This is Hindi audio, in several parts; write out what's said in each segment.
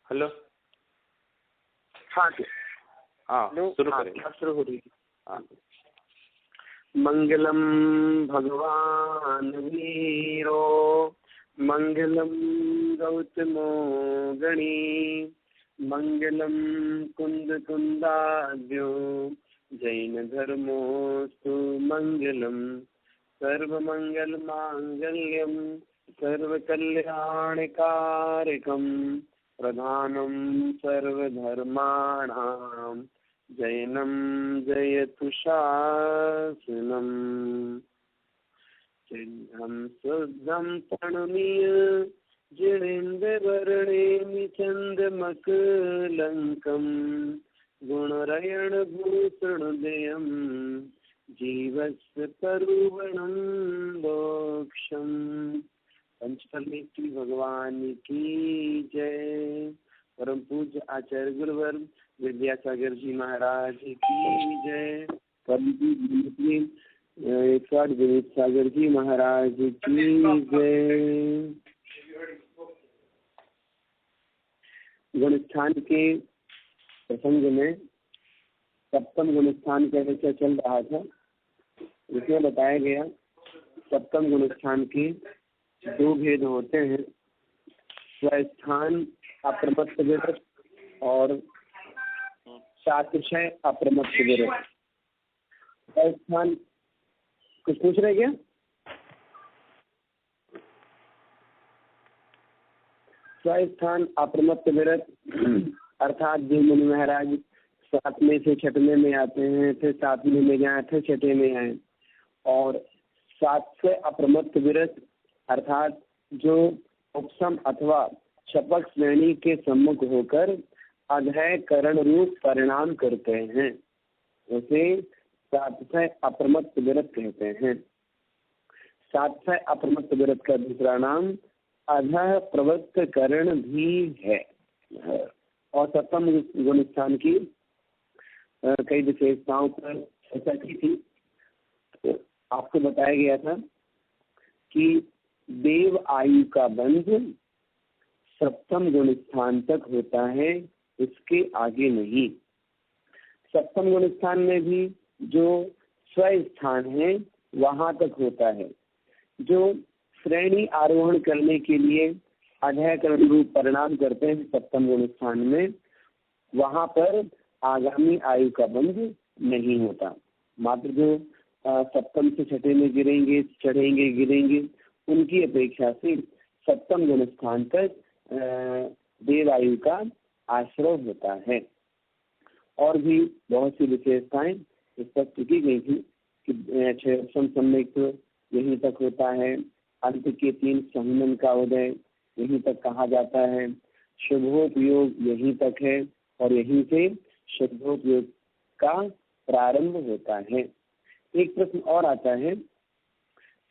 हेलो। हाँ हाँ, शुरू करें। शुरू हो रही हाँ। मंगलम भगवान वीरो मंगलम गौतमो गणी मंगलम कुंद कुंदाद्यो जैन धर्मोस्तु मंगलम सर्वमंगल मांगल्यम सर्वकल्याणकारकम प्रधानम सर्वधर्माणां जैनम जयतु शासनम। चिह्नं शुद्धं प्रणमीय जिनेन्द्रवर्णेमि चन्दमकलङ्कं गुणरयणभूषणोदयं जीवस्य तरुवणं मोक्षम्। पंचफलेश्वरी भगवान की जय। परम पूज्य आचार्य गुरुवर विद्यासागर जी महाराज की जय। परम पूज्य विनीत सागर जी महाराज की जय। गुणस्थान के प्रसंग में सप्तम गुणस्थान का विषय चल रहा था, जिसमें बताया गया सप्तम गुणस्थान के दो भेद होते हैं, स्वस्थान अप्रमत्त विरत और सातिशय अप्रमत्त विरत। स्वस्थान कुछ पूछ रहे क्या? स्वस्थान अप्रमत्त विरत अर्थात जो मुनि महाराज 7वें से 6वें में आते हैं, फिर 7वें में जाए, फिर 6वें में आए, और 7 से अप्रमत्त विरत अर्थात जो उपसम अथवा शपथ श्रेणी के सम्मुख होकर अधय करण रूप परिणाम करते हैं, उसे 7 अप्रमत्त विरत कहते हैं। 7 अप्रमत्त विरत का दूसरा नाम अधः प्रवृत्त करण भी है। और सप्तम गुणस्थान की कई विशेषताओं पर चर्चा की थी। तो आपको बताया गया था कि देव आयु का बंध सप्तम गुणस्थान तक होता है, इसके आगे नहीं। सप्तम गुणस्थान में भी जो स्वस्थान है वहां तक होता है। जो श्रेणी आरोहण करने के लिए अधःकरण रूप परिणाम करते हैं सप्तम गुणस्थान में, वहां पर आगामी आयु का बंध नहीं होता। मात्र जो सप्तम से 6वें में गिरेंगे, चढ़ेंगे, गिरेंगे, उनकी अपेक्षा से सप्तम गुणस्थान तक देवायु का आश्रय होता है। और भी बहुत सी विशेषताएं स्पष्ट की गई थी कि सम्यक यहीं तक होता है, अंत के 3 संहनन का उदय यहीं तक कहा जाता है, शुभोपयोग यहीं तक है, और यहीं से शुभोपयोग का प्रारंभ होता है। एक प्रश्न और आता है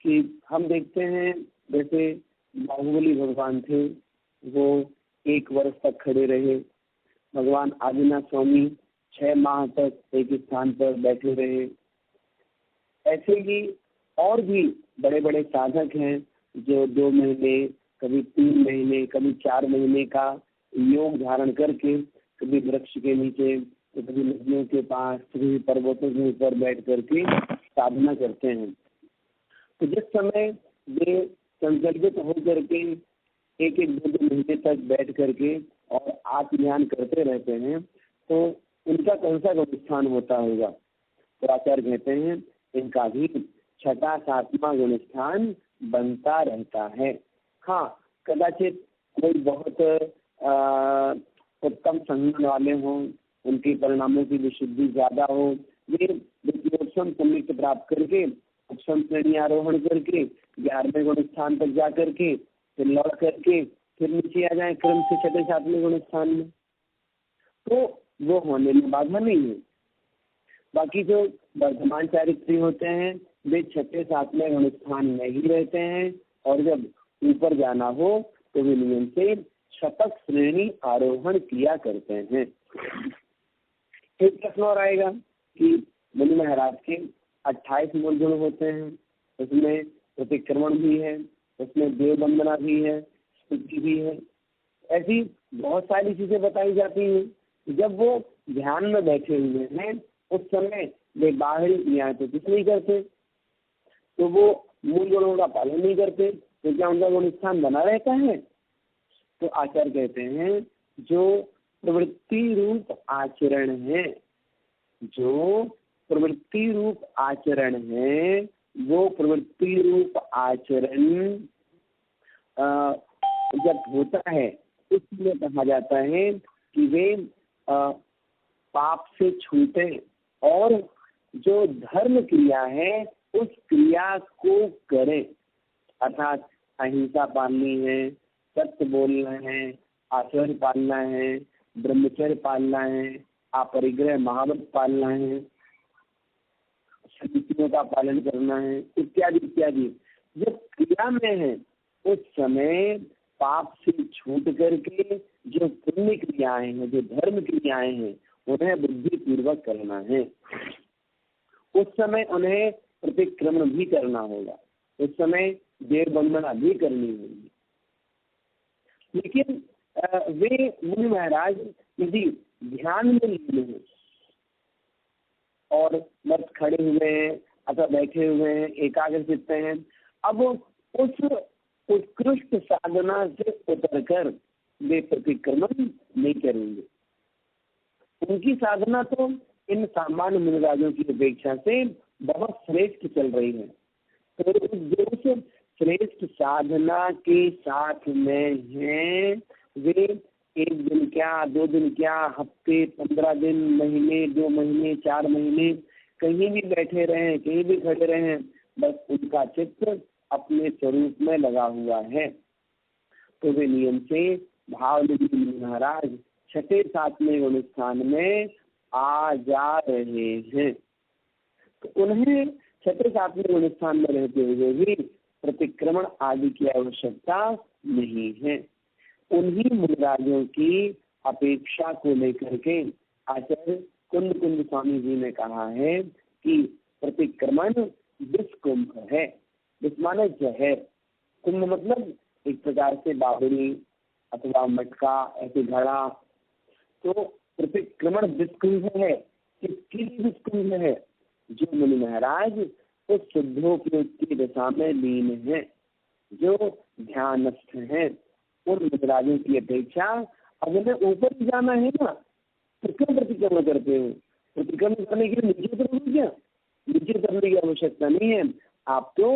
कि हम देखते हैं जैसे बाहुबली भगवान थे, वो 1 वर्ष तक खड़े रहे। भगवान आदिनाथ स्वामी 6 माह तक एक स्थान पर बैठे रहे। ऐसे ही और भी बड़े बड़े साधक हैं जो 2 महीने, कभी 3 महीने, कभी 4 महीने का योग धारण करके कभी वृक्ष के नीचे, तो कभी नदियों के पास, कभी पर्वतों के ऊपर बैठ करके साधना करते हैं। तो जिस समय वे संकल्पित होकर के 1-2 महीने तक बैठ करके और आत्मज्ञान करते रहते हैं, तो उनका कौन सा गुणस्थान होता होगा? तो आचार्य कहते हैं इनका भी 6वां 7वां गुणस्थान बनता रहता है। हाँ, कदाचित कोई बहुत उत्तम संगठन वाले हों, उनके परिणामों की विशुद्धि ज्यादा हो, वे उपसम सम्यक प्राप्त करके उपसम श्रेणी आरोहण करके 11वें गुणस्थान तक जा करके फिर लौट करके फिर नीचे आ जाए क्रम से 6वें 7वें गुणस्थान में, तो वो होने में बाधा नहीं है। बाकी जो वर्तमान चारित्री होते हैं वे 6वें 7वें गुणस्थान में ही रहते हैं, और जब ऊपर जाना हो तो वे नियम से शपथ श्रेणी आरोहण किया करते हैं। एक प्रश्न और आएगा कि मुनि महाराज के 28 मूल गुण होते हैं, उसमें प्रतिक्रमण भी है, उसमें देव वंदना भी है, स्तुति भी है, ऐसी बहुत सारी चीजें बताई जाती हैं। जब वो ध्यान में बैठे हुए हैं उस समय वे बाहरी क्रियाएं तो कुछ नहीं करते, तो वो मूल गुणों का पालन नहीं करते, तो क्या उनका गुण स्थान बना रहता है? तो आचार्य कहते हैं जो प्रवृत्ति रूप आचरण है, जो प्रवृत्ति रूप आचरण है, वो प्रवृत्ति रूप आचरण जब होता है इसलिए कहा जाता है कि वे पाप से छूटे और जो धर्म क्रिया है उस क्रिया को करें। अर्थात अहिंसा पालनी है, सत्य बोलना है, आचरण पालना है, ब्रह्मचर्य पालना है, अपरिग्रह महाव्रत पालना है, नीतियों का पालन करना है, इत्यादि इत्यादि। जब क्रिया में है उस समय पाप से छूट करके जो पुण्य क्रियाएं हैं, जो धर्म क्रियाएं हैं, उन्हें बुद्धि पूर्वक करना है। उस समय उन्हें प्रतिक्रमण भी करना होगा, उस समय देव वंदना भी करनी होगी। लेकिन वे मुनि महाराज यदि ध्यान में लीन हैं और बस खड़े हुए हैं अथवा बैठे हुए हैं, एकाग्र चित्त हैं, अब उस उत्कृष्ट साधना से उतरकर वे प्रतिक्रमण नहीं करेंगे। उनकी साधना तो इन सामान्य मुनिराजों की अपेक्षा से बहुत श्रेष्ठ चल रही है। तो उस श्रेष्ठ साधना के साथ में हैं वे, एक दिन क्या, 2 दिन क्या, हफ्ते, 15 दिन, महीने, 2 महीने, 4 महीने कहीं भी बैठे रहे, कहीं भी खड़े रहे, बस उनका चित्त अपने स्वरूप में लगा हुआ है। तो वे नियम से भाव निधि महाराज 6, 7वें गुणस्थान में आ जा रहे हैं। तो उन्हें 6, 7वें गुणस्थान में रहते हुए भी प्रतिक्रमण आदि की आवश्यकता नहीं है। उन्हीं मुनिराजों की अपेक्षा को लेकर के आचार्य कुंद स्वामी जी ने कहा है कि प्रतिक्रमण विस्कुंभ है। विस्माने जहर, कुंभ मतलब एक प्रकार से बावड़ी अथवा मटका, ऐसे घड़ा। तो प्रतिक्रमण विस्कुंभ है। किसकी विस्कुंभ है? जो मुनि महाराज उस शुद्धोपयोग की दशा में लीन है, जो ध्यानस्थ है, उन मुनिराजों की अपेक्षा अब उन्हें ऊपर ही जाना है ना, तो क्यों प्रतिक्रमण करते हो? प्रतिक्रमण करने के लिए नीचे उतरोगे क्या? नीचे उतरने की आवश्यकता नहीं है, आप तो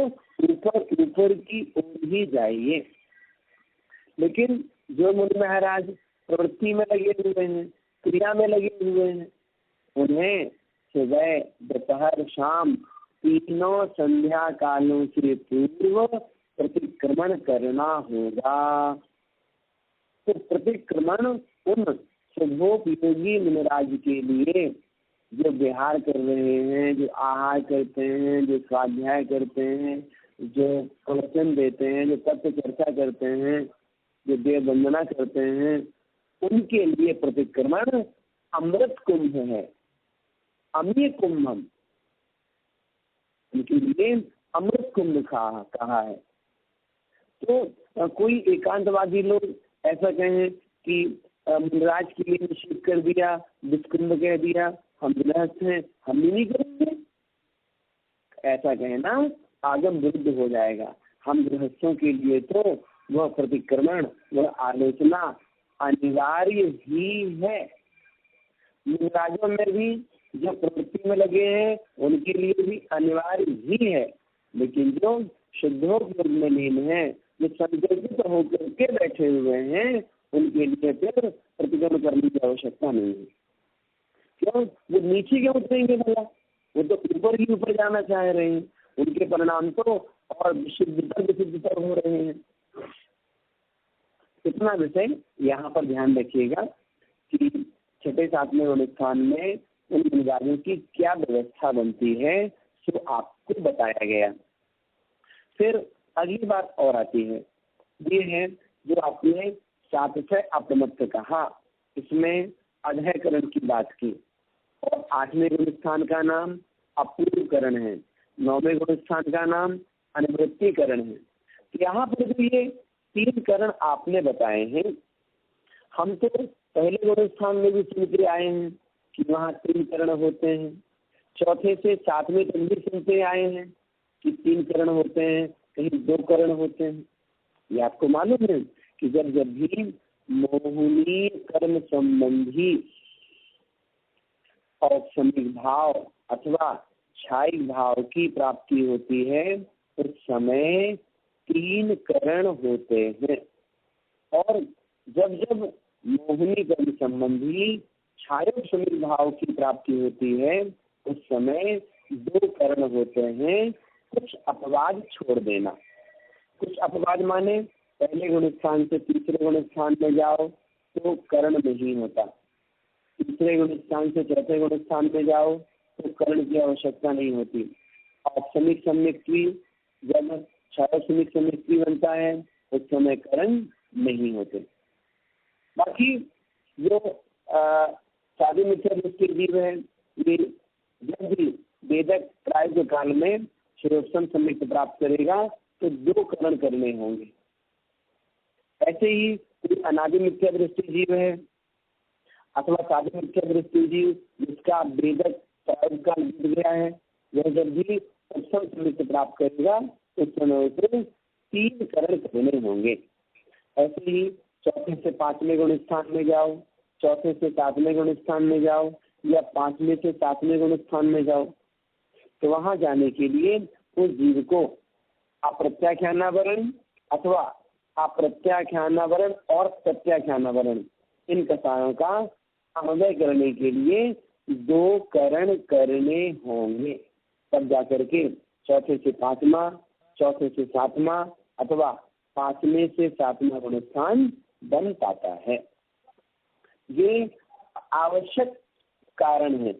ऊपर की ओर ही जाइए। लेकिन जो मुनि महाराज प्रवृत्ति में लगे हुए हैं, क्रिया में लगे हुए हैं, उन्हें सुबह, दोपहर, शाम तीनों संध्या कालों से पूर्व प्रतिक्रमण करना होगा। तो प्रतिक्रमण उन शुभोपयोगी मुनिराज के लिए जो विहार कर रहे हैं, जो आहार करते हैं, जो स्वाध्याय करते हैं, जो प्रवचन देते हैं, जो तत्व चर्चा करते हैं, जो देव वंदना करते हैं, उनके लिए प्रतिक्रमण अमृत कुंभ है, अमीय कुंभम, उनके लिए अमृत कुंभ कहा है। तो कोई एकांतवादी लोग ऐसा कहें कि मुनिराज के लिए निषेध कर दिया, विस्कुंभ कह दिया, हम गृहस्थ हैं, हम नहीं करेंगे, ऐसा कहना आगम विरुद्ध हो जाएगा। हम गृहस्थों के लिए तो वह प्रतिक्रमण, वह आलोचना अनिवार्य ही है। मुनिराजों में भी जो प्रवृत्ति में लगे हैं उनके लिए भी अनिवार्य ही है, लेकिन जो शुद्धोपयोग में लीन है, जो संकल्पित होकर के बैठे हुए हैं, उनके लिए फिर प्रतिक्रमण करने की आवश्यकता नहीं है। क्यों? वो नीचे क्यों उतरेंगे भला? वो तो ऊपर ही ऊपर जाना चाह रहे हैं, उनके परिणाम तो और विशुद्धतर हो रहे हैं। इतना विषय यहाँ पर ध्यान रखिएगा कि 6, 7वें अनुष्ठान में उन मुनिराजों की क्या व्यवस्था बनती है, सो आपको बताया गया। फिर अगली बात और आती है, ये है जो आपने 7 अप्रमत्त कहा, इसमें अधःकरण की बात की, और 8वें गुणस्थान का नाम अपूर्वकरण है, 9वें गुणस्थान का नाम अनुवृत्तिकरण है। यहाँ पर भी ये 3 करण आपने बताए हैं, हम तो पहले गुण स्थान में भी सुनते आए हैं कि वहाँ 3 करण होते हैं, चौथे से 7वें तक भी सुनते आए हैं कि 3 करण होते हैं, कहीं 2 करण होते हैं। ये आपको मालूम है कि जब भी मोहिनी कर्म संबंधी औपसमिक भाव अथवा छायिक भाव की प्राप्ति होती है उस समय 3 करण होते हैं, और जब मोहिनी कर्म संबंधी छायोपसमिक भाव की प्राप्ति होती है उस समय 2 करण होते हैं। कुछ अपवाद छोड़ देना। कुछ अपवाद माने पहले गुण स्थान से तीसरे गुण स्थान में जाओ तो करण नहीं होता, तीसरे गुण स्थान से चौथे गुण स्थान में जाओ तो करण की आवश्यकता नहीं होती। औपसमिक सम्यक्त्वी जब छायोपसमिक सम्यक्त्वी बनता है उस समय करण नहीं होते। बाकी जो साधु मिथ्या दृष्टि जीव है, ये जब भी वेदक प्राय काल में श्रेयोत्तम सम्यक्त प्राप्त करेगा तो 2 करण करने होंगे। ऐसे ही कोई अनादि मिथ्या दृष्टि जीव है अथवा साधु मिथ्या दृष्टि जीव जिसका वेदक प्राय काल बीत गया है, वह जब भी उत्तम सम्यक्त प्राप्त करेगा उस समय उसे 3 करण करने होंगे। ऐसे ही चौथे से 5वें गुण स्थान में जाओ, चौथे से 7वें गुण स्थान में जाओ या 5वें से 7वें गुण स्थान में जाओ तो वहां जाने के लिए उस जीव को अप्रत्याख्यानावरण अथवा अप्रत्याख्यानावरण और प्रत्याख्यानावरण इन कसायों का समन्वय करने के लिए 2 करण करने होंगे, तब जाकर के चौथे से 5वां, चौथे से 7वां अथवा 5वें से 7वां गुण स्थान बन पाता है। ये आवश्यक कारण है।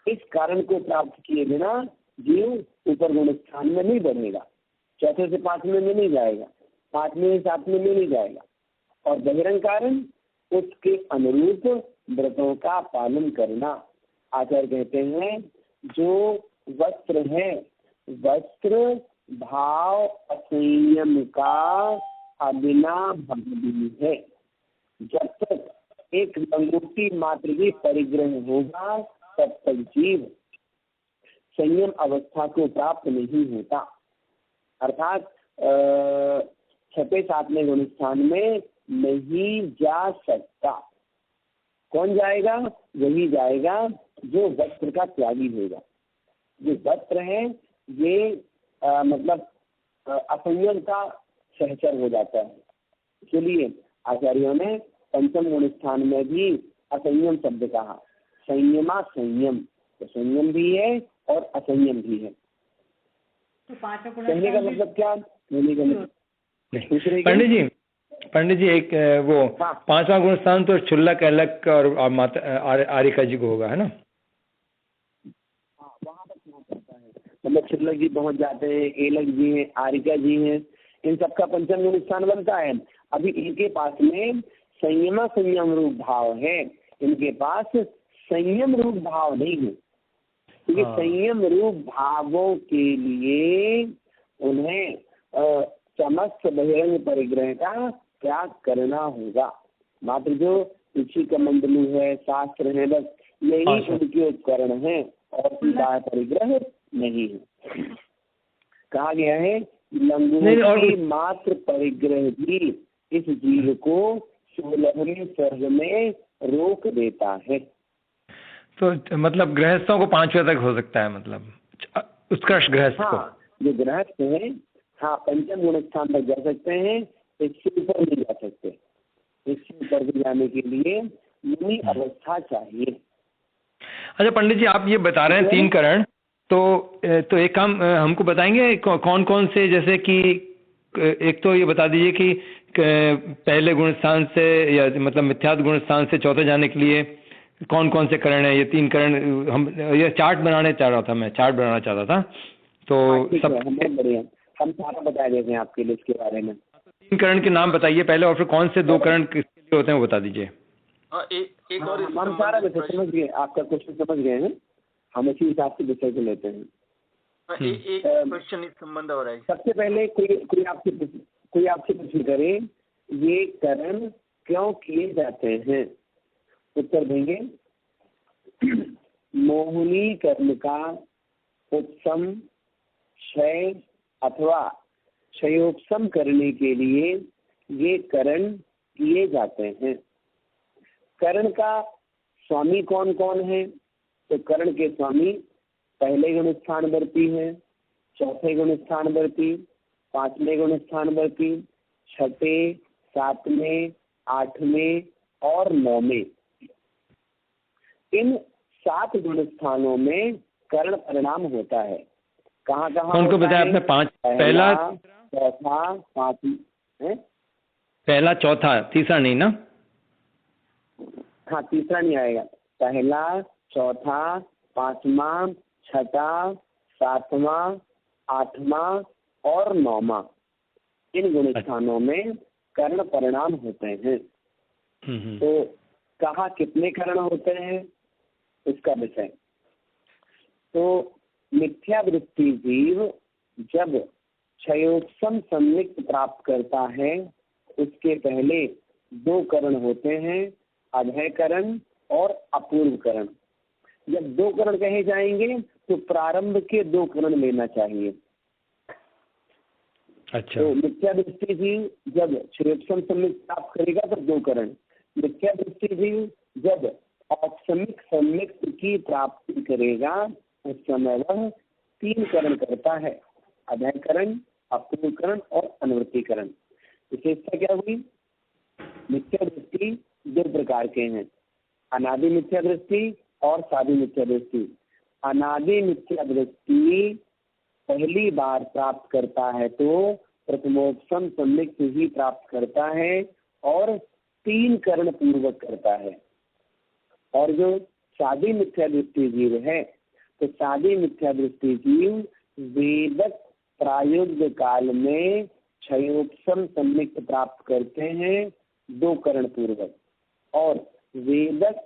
इस कारण को प्राप्त किए बिना जीव ऊपर गुण स्थान में नहीं बढ़ेगा, चौथे से 5वें में नहीं जाएगा, 5वें से 7वें में नहीं जाएगा। और बहिरंग कारण उसके अनुरूप व्रतों का पालन करना। आचार्य कहते हैं जो वस्त्र है, वस्त्र भाव असंयम का अबिना भंगी है। जब तक एक लंगोटी मात्र भी परिग्रह होगा तब तक जीव संयम अवस्था को प्राप्त नहीं होता। अर्थात 6वें 7वें गुण स्थान में नहीं जा सकता। कौन जाएगा? वही जाएगा जो वस्त्र का त्यागी होगा। जो वस्त्र है ये मतलब असंयम का सहचर हो जाता है। इसलिए आचार्यों ने पंचम गुण स्थान में भी असंयम शब्द कहा। संयमा संयम, तो संयम भी है और असंयम भी है। तो कहने का मतलब क्या? पंडित जी एक वो 5वां गुण स्थान तो क्षुल्लक अलग और आरिका जी को होगा, है ना? हाँ, वहाँ तक पहुँच जाता है। मतलब क्षुल्लक जी पहुँच जाते हैं, एलक जी हैं, आरिका जी हैं, इन सबका पंचम गुण स्थान बनता है। अभी इनके पास में संयमा संयम रूप भाव है, इनके पास संयम रूप भाव नहीं है। क्योंकि संयम रूप भावों के लिए उन्हें समस्त बहिरंग परिग्रह का त्याग करना होगा। मात्र जो ऋषि का मंडलू है, शास्त्र है, बस यही उनके उपकरण है और बाह्य परिग्रह नहीं है। कहा गया है लंगोटी मात्र परिग्रह भी इस जीव को 16वें स्वर्ग में रोक देता है। तो मतलब गृहस्थों को 5वें तक हो सकता है, मतलब उत्कर्ष गृहस्थ को। जो गृहस्थ है हाँ पंचम गुण स्थान तक जा सकते हैं, इससे ऊपर नहीं जा सकते। इससे ऊपर भी जाने के लिए मुनि अवस्था चाहिए। अच्छा पंडित जी, आप ये बता रहे हैं 3 करण, तो एक काम हमको बताएंगे कौन कौन से, जैसे कि एक तो ये बता दीजिए कि पहले गुण स्थान से या मतलब मिथ्यात्व गुण स्थान से चौथे जाने के लिए कौन कौन से करण है। ये 3 करण हम ये चार्ट बनाना चाहता था तो सब बढ़िया, हम सारा बता देते हैं आपके लिए इसके बारे में। 3 करण के नाम बताइए पहले, और फिर कौन से 2 करण किसके लिए होते हैं वो बता दीजिए। एक और हम सारा विषय समझ गए, आपका क्वेश्चन समझ गए हैं, हम इसी हिसाब से विषय को लेते हैं। एक क्वेश्चन इस संबंध हो रहा है। सबसे पहले कोई आपसे प्रश्न करे, ये करण क्यों किए जाते हैं? उत्तर देंगे, मोहिनी कर्म का उपशम, क्षय अथवा क्षयोपशम करने के लिए ये करण किए जाते हैं। करण का स्वामी कौन कौन है? तो करण के स्वामी पहले गुण स्थानवर्ती है, चौथे गुण स्थानवर्ती, पांचवें गुण स्थानवर्ती, छठे, सातवें, आठवें और नौवें। इन 7 गुण स्थानों में करण परिणाम होता है। कहाँ कहाँ उनको बताया आपने? 5, पहला, चौथा, पांचवा, पहला, चौथा, तीसरा नहीं ना? हाँ, तीसरा नहीं आएगा। पहला, चौथा, पांचवा, छठा, सातवां, आठवां और नौवां, इन गुण स्थानों में कर्ण परिणाम होते हैं। तो कहा कितने कर्ण होते हैं इसका विषय। तो मिथ्या वृत्ति जीव जब क्षयोपशम सम्मिक्त प्राप्त करता है, उसके पहले 2 करण होते हैं, अभय करण और अपूर्व करण। जब 2 करण कहे जाएंगे तो प्रारंभ के 2 करण लेना चाहिए। अच्छा। तो मिथ्या दृष्टि जीव जब क्षयोपशम सम्मिक्त प्राप्त करेगा तो 2 करण। मिथ्या दृष्टि जीव जब औपशमिक सम्मिक्त की प्राप्ति करेगा उस समय वह 3 करण करता है, अभय करण, अपूर्व करण और अनुवृत्ति करण। विशेषता क्या हुई? मिथ्या दृष्टि 2 प्रकार के हैं, अनादि मिथ्या दृष्टि और साधी मिथ्या दृष्टि। अनादि मिथ्या दृष्टि पहली बार प्राप्त करता है तो प्रथमोपशम सम्मिक्त ही प्राप्त करता है और 3 करण पूर्वक करता है। और जो साधी मिथ्या दृष्टि जीव है, तो साधी मिथ्या दृष्टि जीव वेदक प्रायोग्य काल में क्षयोपशम सम्मिक्त प्राप्त करते हैं 2 करण पूर्वक, और वेदक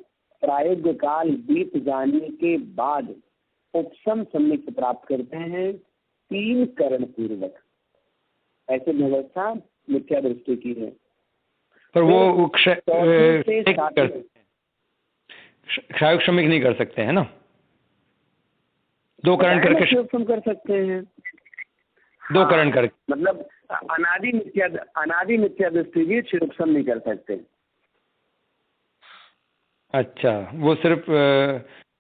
प्रायोग्य काल बीत जाने के बाद उपशम सम्मिक्त प्राप्त करते हैं 3 करण पूर्वक। ऐसे व्यवस्था मिथ्या दृष्टि की है। पर वो क्षयोपशमिक नहीं कर सकते हैं ना? 2 करण करके क्षयोपशम कर सकते हैं। 2 करण करके, मतलब अनादि मिथ्या दृष्टि भी क्षयोपशम नहीं कर सकते। अच्छा, वो सिर्फ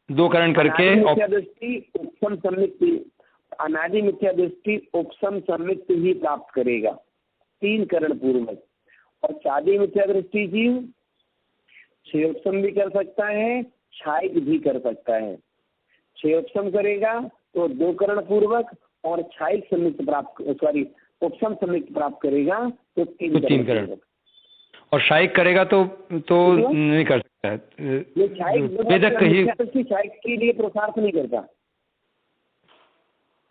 2 करण करके मिथ्या दृष्टि उपशम सम्मिक्त, अनादि मिथ्या दृष्टि उपशम सम्मिक्त ही प्राप्त करेगा 3 करण पूर्वक। और साधी मिथ्या दृष्टि जीव क्षयोपशम भी कर सकता है, क्षायिक भी कर सकता है। क्षयोपशम करेगा तो 2 करण पूर्वक, और क्षायिक सम्मिक्त प्राप्त उपशम सम्मिक्त प्राप्त करेगा तो 3 करण। और क्षायिक करेगा तो नहीं कर सकता है। वेदक क्षायिक के लिए पुरुषार्थ नहीं करता।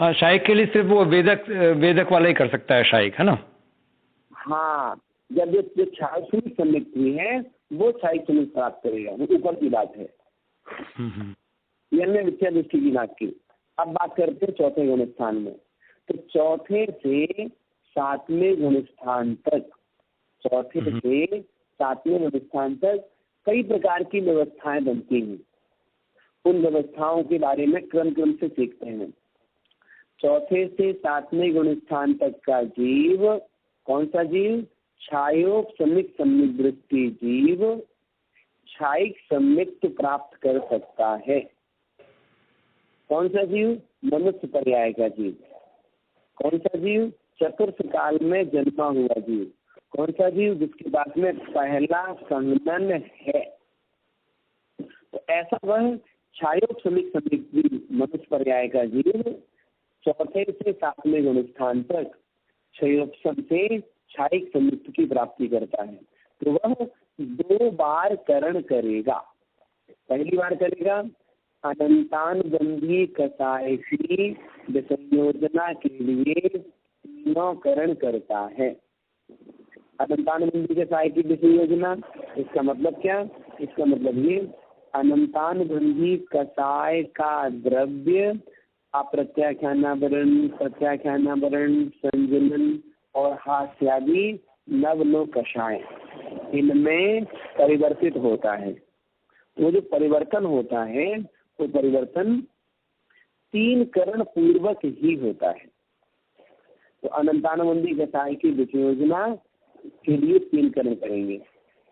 हाँ, क्षायिक के लिए सिर्फ वो वेदक वाला ही कर सकता है, क्षायिक, है ना? हाँ, जब जो क्षायिक सम्मिक्त हुई है वो क्षायिक सम्मिक्त प्राप्त करेगा, वो ऊपर की बात है। ये हमने मिथ्या दृष्टि की बात की। अब बात करते हैं चौथे गुण स्थान में। तो चौथे से 7वें गुण स्थान तक, चौथे से 7वें गुण स्थान तक कई प्रकार की व्यवस्थाएं बनती हैं। उन व्यवस्थाओं के बारे में क्रम से सीखते हैं। चौथे से 7वें गुण स्थान तक का जीव, कौन सा जीव? क्षयोपशमिक सम्मिक्त दृष्टि जीव क्षायिक सम्मिक्त प्राप्त कर सकता है। कौन सा जीव? मनुष्य पर्याय का जीव। कौन सा जीव? चतुर्थ काल में जन्मा हुआ जीव। कौन सा जीव? जिसके बाद में पहला संगमन है। तो ऐसा वह क्षयोपशमिक सम्मिक्त जीव, मनुष्य पर्याय का जीव चौथे से 7वें गुण स्थान तक क्षयोपशम से क्षायिक सम्मिक्त की प्राप्ति करता है। तो वह 2 बार करण करेगा। पहली बार करेगा अनंतानुबंधी कसाय की विसंयोजना के लिए 3 करण करता है। अनंतानुबंधी कसाय की विसंयोजना, इसका मतलब क्या? इसका मतलब ये, अनंतानुबंधी कसाय का द्रव्य अप्रत्याख्यानावरण, प्रत्याख्यानावरण, संजनन और हास्यादि नवलो कषाय, इनमें परिवर्तित होता है। वो जो परिवर्तन होता है वो परिवर्तन 3 करण पूर्वक ही होता है। तो अनंतानुबंधी कसाय की विषय योजना के लिए 3 करण करेंगे।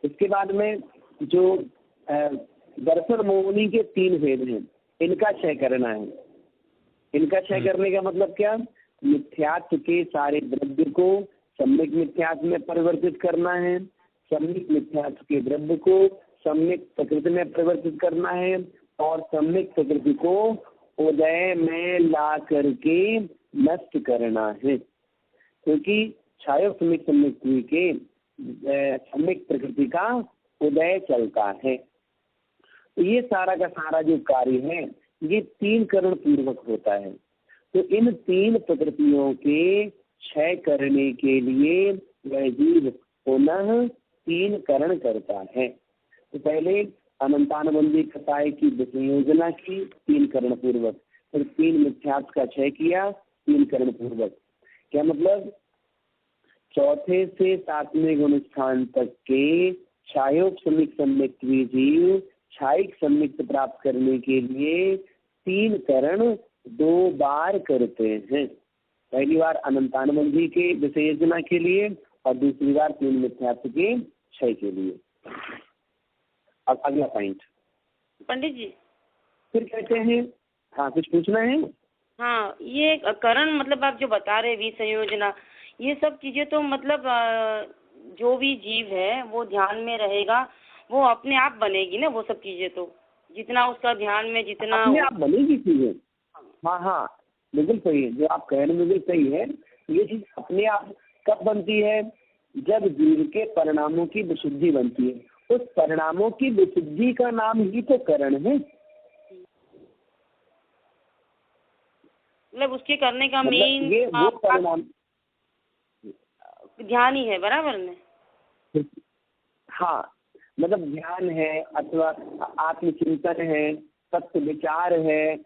इसके बाद में जो दर्शन मोहिनी के 3 भेद हैं, इनका क्षय करना है। इनका क्षय करने का मतलब क्या? मिथ्यात्व के सारे द्रव्य को सम्यक मिथ्यात्व में परिवर्तित करना है, सम्यक मिथ्यात्व के द्रव्य को सम्यक प्रकृति में परिवर्तित करना है, और सम्यक प्रकृति को उदय में ला करके नष्ट करना है। क्योंकि छाया सम्यक सम्यक के सम्यक प्रकृति का उदय चलता है। तो ये सारा का सारा जो कार्य है ये 3 करण पूर्वक होता है। तो इन 3 प्रकृतियों के क्षय करने के लिए वह जीव पुनः 3 करण करता है। तो पहले अनंतानुबंधी कसाय की विसंयोजना की 3 करण पूर्वक, फिर 3 मिथ्यात्व का क्षय किया 3 करण पूर्वक। क्या मतलब? चौथे से 7वें गुण स्थान तक के छायोप सम्यक सम्यक जीव छायिक सम्यक प्राप्त करने के लिए 3 करण 2 बार करते हैं। पहली बार अनंतानुबंधी के विसंयोजना के लिए और दूसरी बार 3 मिथ्यात्व के क्षय के लिए। अब अगला पॉइंट पंडित जी फिर कहते हैं, हाँ कुछ पूछना है? हाँ, ये करण मतलब आप जो बता रहे विसंयोजना, ये सब चीजें तो मतलब जो भी जीव है वो ध्यान में रहेगा, वो अपने आप बनेगी ना वो सब चीजें, तो जितना उसका ध्यान में जितना अपने आप बनेगी चीजें। हाँ हाँ बिल्कुल सही है, जो आप कह रहे हैं बिल्कुल सही है। ये चीज अपने आप कब बनती है? जब जीव के परिणामों की विशुद्धि बनती है। उस परिणामों की विशुद्धि का नाम ही तो करण है। मतलब उसके करने का मतलब मेन ये वो परिणाम ध्यान ही है, बराबर में? हाँ, मतलब ध्यान है अथवा आत्मचिंतन है, सत्य विचार है,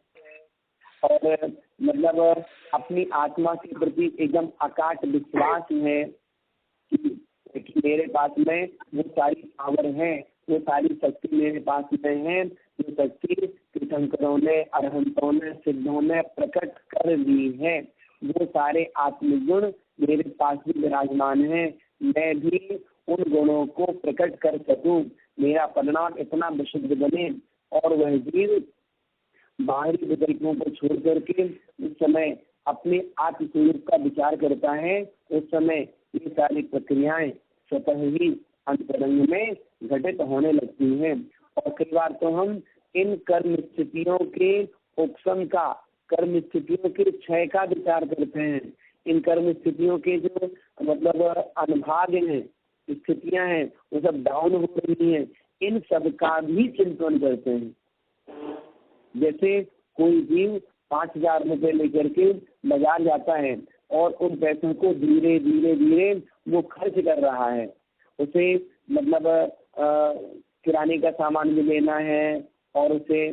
और मतलब अपनी आत्मा के प्रति एकदम अकाट विश्वास है कि मेरे पास में वो सारी पावर है, वो सारी शक्ति मेरे पास में है, जो शक्ति तीर्थंकरों ने, अरहंतों ने, सिद्धों ने प्रकट कर ली है। वो सारे आत्मगुण मेरे पास भी विराजमान है, मैं भी उन गुणों को प्रकट कर सकूं, मेरा परिणाम इतना विशुद्ध बने। और वह जीव बाहरी विकल्पों को छोड़ करके उस समय अपने आत्मस्वरूप का विचार करता है। उस समय ये सारी प्रक्रियाएं स्वतः ही अंतरंग में घटित होने लगती हैं। और कई बार तो हम इन कर्म स्थितियों के उपशम का, कर्म स्थितियों के क्षय का विचार करते हैं। इन कर्म स्थितियों के जो मतलब अनुभाग हैं, स्थितियां हैं, वो सब डाउन हो रही हैं, इन सब का भी चिंतन करते हैं। जैसे कोई जीव 5,000 रुपये लेकर के बाजार जाता है और उन पैसों को धीरे धीरे धीरे वो खर्च कर रहा है। उसे मतलब किराने का सामान भी लेना है, और उसे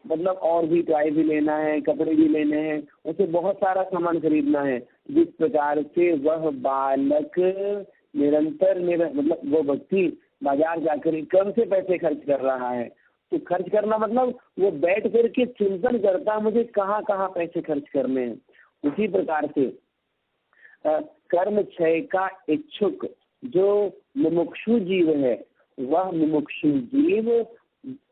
मतलब और भी टॉय भी लेना है, कपड़े भी लेने हैं, उसे बहुत सारा सामान खरीदना है। जिस प्रकार से वह बालक निरंतर मतलब वो व्यक्ति बाजार जाकर कम से पैसे खर्च कर रहा है। तो खर्च करना मतलब वो बैठ करके चिंतन करता मुझे कहाँ कहाँ पैसे खर्च करने हैं। उसी प्रकार से कर्म क्षय का इच्छुक जो मुमुक्षु जीव है, वह मुमुक्षु जीव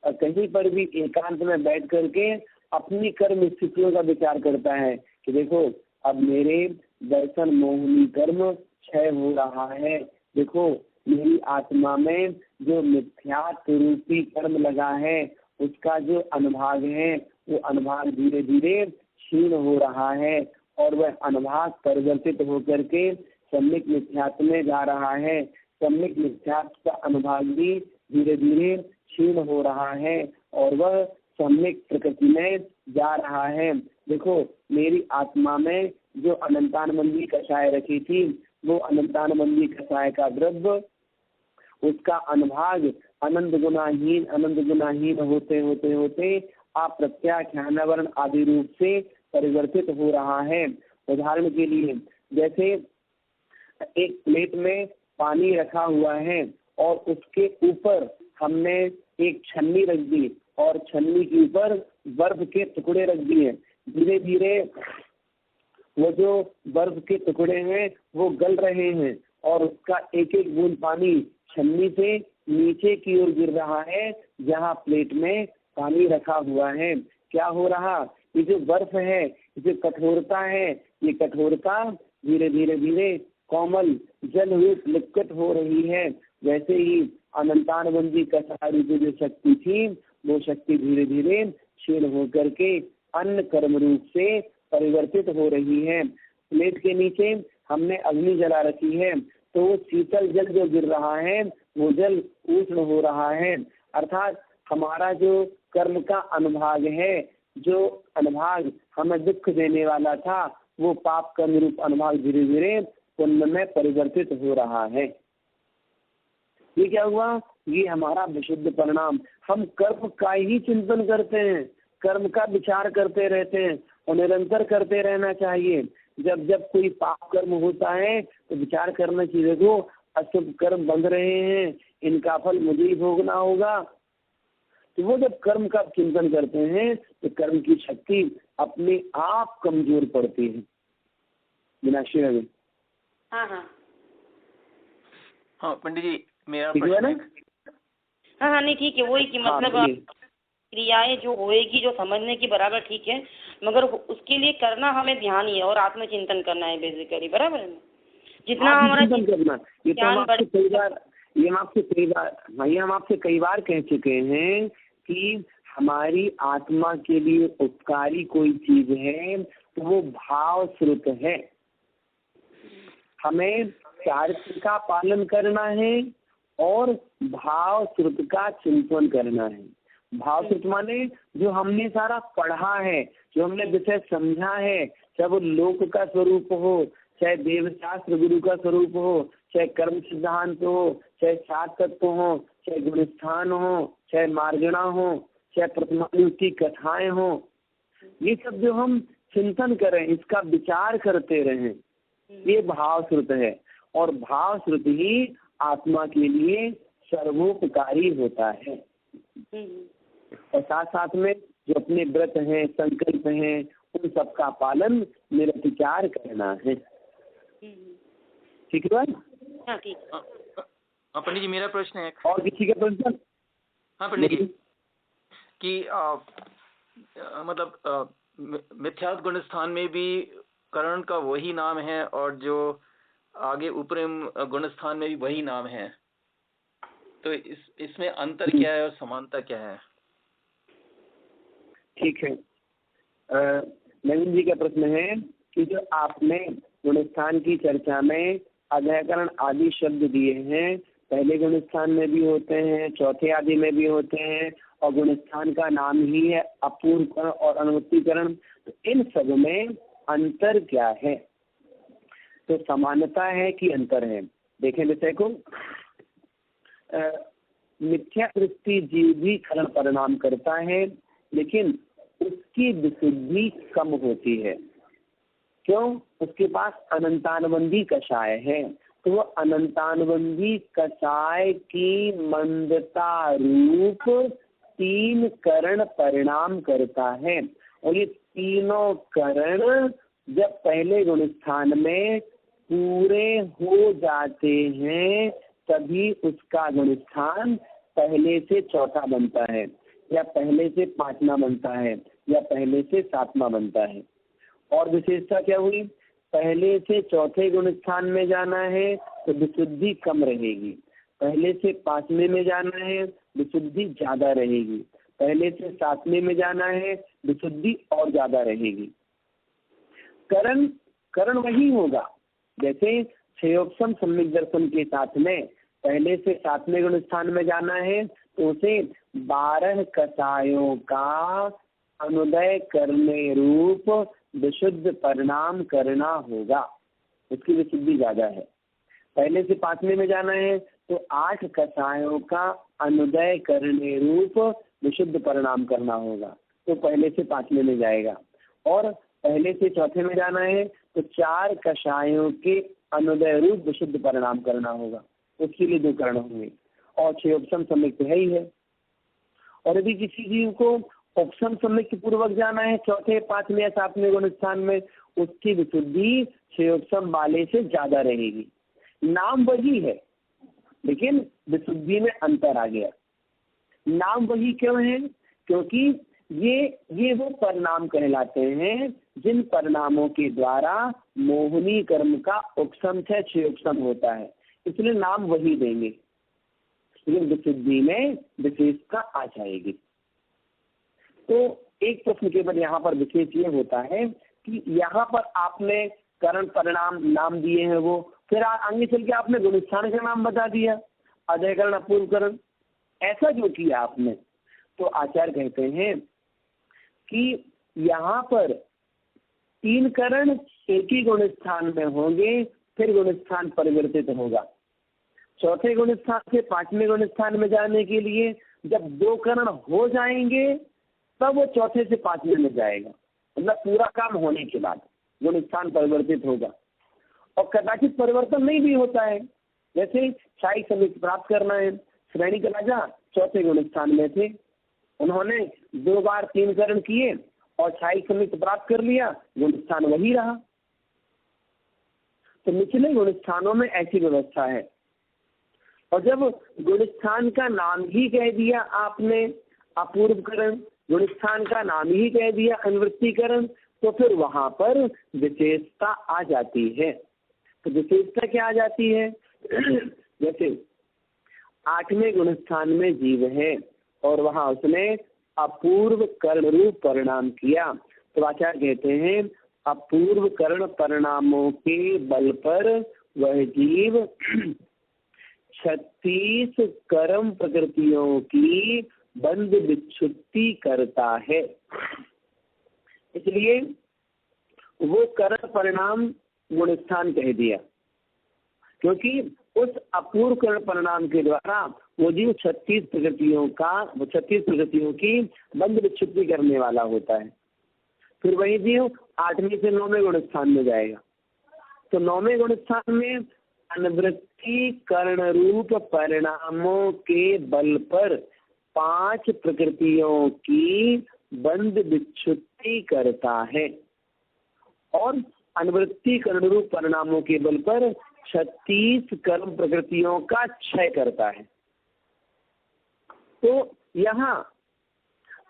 कहीं पर भी एकांत में बैठ करके अपनी कर्म स्थितियों का विचार करता है कि देखो अब मेरे दर्शन मोहिनी कर्म क्षय हो रहा है, देखो मेरी आत्मा में जो मिथ्यात्व रूपी कर्म लगा है उसका जो अनुभाग है वो अनुभाग धीरे धीरे क्षीण हो रहा है, और वह अनुभाग परिवर्तित होकर के सम्यक मिथ्यात्व में जा रहा है। सम्यक मिथ्यात्व का अनुभाग भी धीरे धीरे क्षीण हो रहा है और वह सम्यक प्रकृति में जा रहा है। देखो मेरी आत्मा में जो अनंतानुबंधी कषाय रखी थी, वो अनंतानुबंधी कषाय का द्रव्य, उसका अनुभाग अनंत गुणाहीन होते होते होते अप्रत्याख्यानवर्ण आदि रूप से परिवर्तित हो रहा है। उदाहरण के लिए जैसे एक प्लेट में पानी रखा हुआ है और उसके ऊपर हमने एक छन्नी रख दी और छन्नी के ऊपर बर्फ के टुकड़े रख दिए। धीरे धीरे वो जो बर्फ के टुकड़े हैं वो गल रहे हैं और उसका एक एक बूंद पानी छन्नी से नीचे की ओर गिर रहा है जहाँ प्लेट में पानी रखा हुआ है। क्या हो रहा, ये जो बर्फ है, ये जो कठोरता है, ये कठोरता धीरे धीरे धीरे कोमल जल रूप लिक्विड हो रही है। वैसे ही अनंतानबंदी कसाई की जो शक्ति थी वो शक्ति धीरे धीरे क्षीण होकर के अन्न कर्म रूप से परिवर्तित हो रही है। प्लेट के नीचे हमने अग्नि जला रखी है तो वो शीतल जल जो गिर रहा है वो जल उष्ण हो रहा है। अर्थात हमारा जो कर्म का अनुभाग है, जो अनुभाग हमें दुख देने वाला था, वो पाप कर्म रूप अनुभाग धीरे धीरे पुण्य में परिवर्तित हो रहा है। ये क्या हुआ, ये हमारा विशुद्ध परिणाम। हम कर्म का ही चिंतन करते हैं, कर्म का विचार करते रहते हैं और निरंतर करते रहना चाहिए। जब जब कोई पाप कर्म होता है तो विचार करना चाहिए, देखो अशुभ कर्म बंध रहे हैं, इनका फल मुझे ही भोगना होगा। तो वो जब कर्म का चिंतन करते हैं तो कर्म की शक्ति अपने आप कमजोर पड़ती है। मीनाक्षी है। हाँ हाँ हाँ पंडित जी, मेरा ठीक है ना? हाँ नहीं ठीक है, वही कि मतलब क्रियाएं जो होएगी जो समझने की बराबर ठीक है, मगर उसके लिए करना हमें ध्यान ही है और आत्मचिंतन करना है बेसिकली, बराबर है। जितना हमारा करना, ये तो हम आपसे कई बार हम आपसे कई बार कह चुके हैं कि हमारी आत्मा के लिए उपकारी कोई चीज है तो वो भाव श्रुत है। हमें चारित्र का पालन करना है और भाव श्रुत का चिंतन करना है। भाव श्रुत माने जो हमने सारा पढ़ा है, जो हमने विषय समझा है, चाहे वो लोक का स्वरूप हो, चाहे देवशास्त्र गुरु का स्वरूप हो, चाहे कर्म सिद्धांत हो, चाहे सात तत्व हो, चाहे गुणस्थान हो, चाहे मार्गणा हो, चाहे प्रतिमानुष की कथाएं हो, ये सब जो हम चिंतन करें, इसका विचार करते रहें, ये भाव श्रुत है। और भाव श्रुत ही आत्मा के लिए सर्वोपकारी होता है। और साथ साथ में जो अपने व्रत हैं, संकल्प हैं, उन सब का पालन निरतिचार करना है। ठीक है? हाँ ठीक। पंडित जी मेरा प्रश्न है। और किसी का प्रश्न? हाँ पंडित जी कि मतलब मिथ्यात्व गुण स्थान में भी करण का वही नाम है और जो आगे उपरिम गुण स्थान में भी वही नाम है, तो इसमें अंतर क्या है और समानता क्या है? ठीक है, नवीन जी का प्रश्न है कि जो आपने गुणस्थान की चर्चा में अध्ययकरण आदि शब्द दिए हैं, पहले गुणस्थान में भी होते हैं, चौथे आदि में भी होते हैं, और गुणस्थान का नाम ही है अपूर्वकरण और अनुवृत्तिकरण, तो इन सब में अंतर क्या है? तो समानता है कि अंतर है? देखें विषय को। मिथ्या वृत्ति जीव भी करण परिणाम करता है, लेकिन उसकी विशुद्धि कम होती है। क्यों? उसके पास अनंतानबंदी कषाय है, तो वो अनंतानबंदी कषाय की मंदता रूप 3 करण परिणाम करता है। और ये तीनों करण जब पहले गुणस्थान में पूरे हो जाते हैं तभी उसका गुणस्थान पहले से चौथा बनता है, या पहले से 5वां बनता है, या पहले से 7वां बनता है। और विशेषता क्या हुई? पहले से चौथे गुणस्थान में जाना है तो विशुद्धि कम रहेगी, पहले से 5वें में जाना है विशुद्धि ज्यादा रहेगी, पहले से 7वें में जाना है विशुद्धि और ज्यादा रहेगी। करण वही होगा, जैसे क्षयोपम सम्यक दर्शन के साथ में पहले से 7वें गुणस्थान में जाना है तो उसे 12 कषायों का अनुदय करने रूप विशुद्ध परिणाम करना होगा, उसकी विशुद्धि ज्यादा है। पहले से 5वें में जाना है तो 8 कषायों का अनुदय करने रूप विशुद्ध परिणाम करना होगा, तो पहले से 5वें में जाएगा। और पहले से चौथे में जाना है तो 4 कषायों के अनुदय रूप विशुद्ध परिणाम करना होगा, उसके लिए 2 करण होंगे। और 6 उपसम संयुक्त है ही है। और यदि किसी जीव को उपसम संयुक्त पूर्वक जाना है चौथे, पांचवें या सातवें गुण स्थान में, उसकी विशुद्धि 6 उपसम वाले से ज्यादा रहेगी। नाम वही है लेकिन विशुद्धि में अंतर आ गया। नाम वही क्यों है? क्योंकि ये वो परिणाम कहलाते हैं जिन परिणामों के द्वारा मोहिनी कर्म का उपसम से 6 उपसम होता है, इसलिए नाम वही देंगे, लेकिन विशुद्धि में विशेषता आ जाएगी। तो एक प्रश्न केवल यहाँ पर विशेष ये होता है कि यहाँ पर आपने करण परिणाम नाम दिए हैं वो, फिर आगे चल के आपने गुणस्थान का नाम बता दिया, अधयकरण अपूर्वकरण, ऐसा जो किया आपने। तो आचार्य कहते हैं कि यहाँ पर 3 करण एक ही गुण स्थान में होंगे, फिर गुण स्थान परिवर्तित होगा। चौथे गुण स्थान से 5वें गुण स्थान में जाने के लिए जब 2 करण हो जाएंगे तब वो चौथे से 5वें में जाएगा, मतलब पूरा काम होने के बाद गुण स्थान परिवर्तित होगा। और कदाचित परिवर्तन नहीं भी होता है, जैसे शाही समिति प्राप्त करना है, श्रेणी के राजा चौथे गुण स्थान में थे, उन्होंने 2 बार 3 करण किए और शाही समिति प्राप्त कर लिया, गुण स्थान वही रहा। तो निचले गुण स्थानों में ऐसी व्यवस्था है। और जब गुण स्थान का नाम ही कह दिया आपने अपूर्वकरण, गुण स्थान का नाम ही कह दिया अनुवृत्तिकरण, तो फिर वहां पर विशेषता आ जाती है। तो विशेषता क्या आ जाती है? जैसे 8वें गुण स्थान में जीव है और वहां उसने अपूर्व कर्ण रूप परिणाम किया, तो आचार्य कहते हैं अपूर्व कर्ण परिणामों के बल पर वह जीव 36 कर्म प्रकृतियों की बंध विच्छुत्ति करता है। इसलिए वो कर्ण परिणाम गुणस्थान कह दिया, क्योंकि उस अपूर्व कर्ण परिणाम के द्वारा वो जीव 36 प्रकृतियों की बंध विच्छुत्ति करने वाला होता है। फिर वही जीव 8वें से 9वें गुण स्थान में जाएगा। तो 9वें गुण स्थान में अनुवृत्ति कर्ण रूप परिणामों के बल पर 5 प्रकृतियों की बंध विच्छुत्ति करता है और अनुवृत्ति कर्ण रूप परिणामों के बल पर 36 कर्म प्रकृतियों का क्षय करता है। तो यहाँ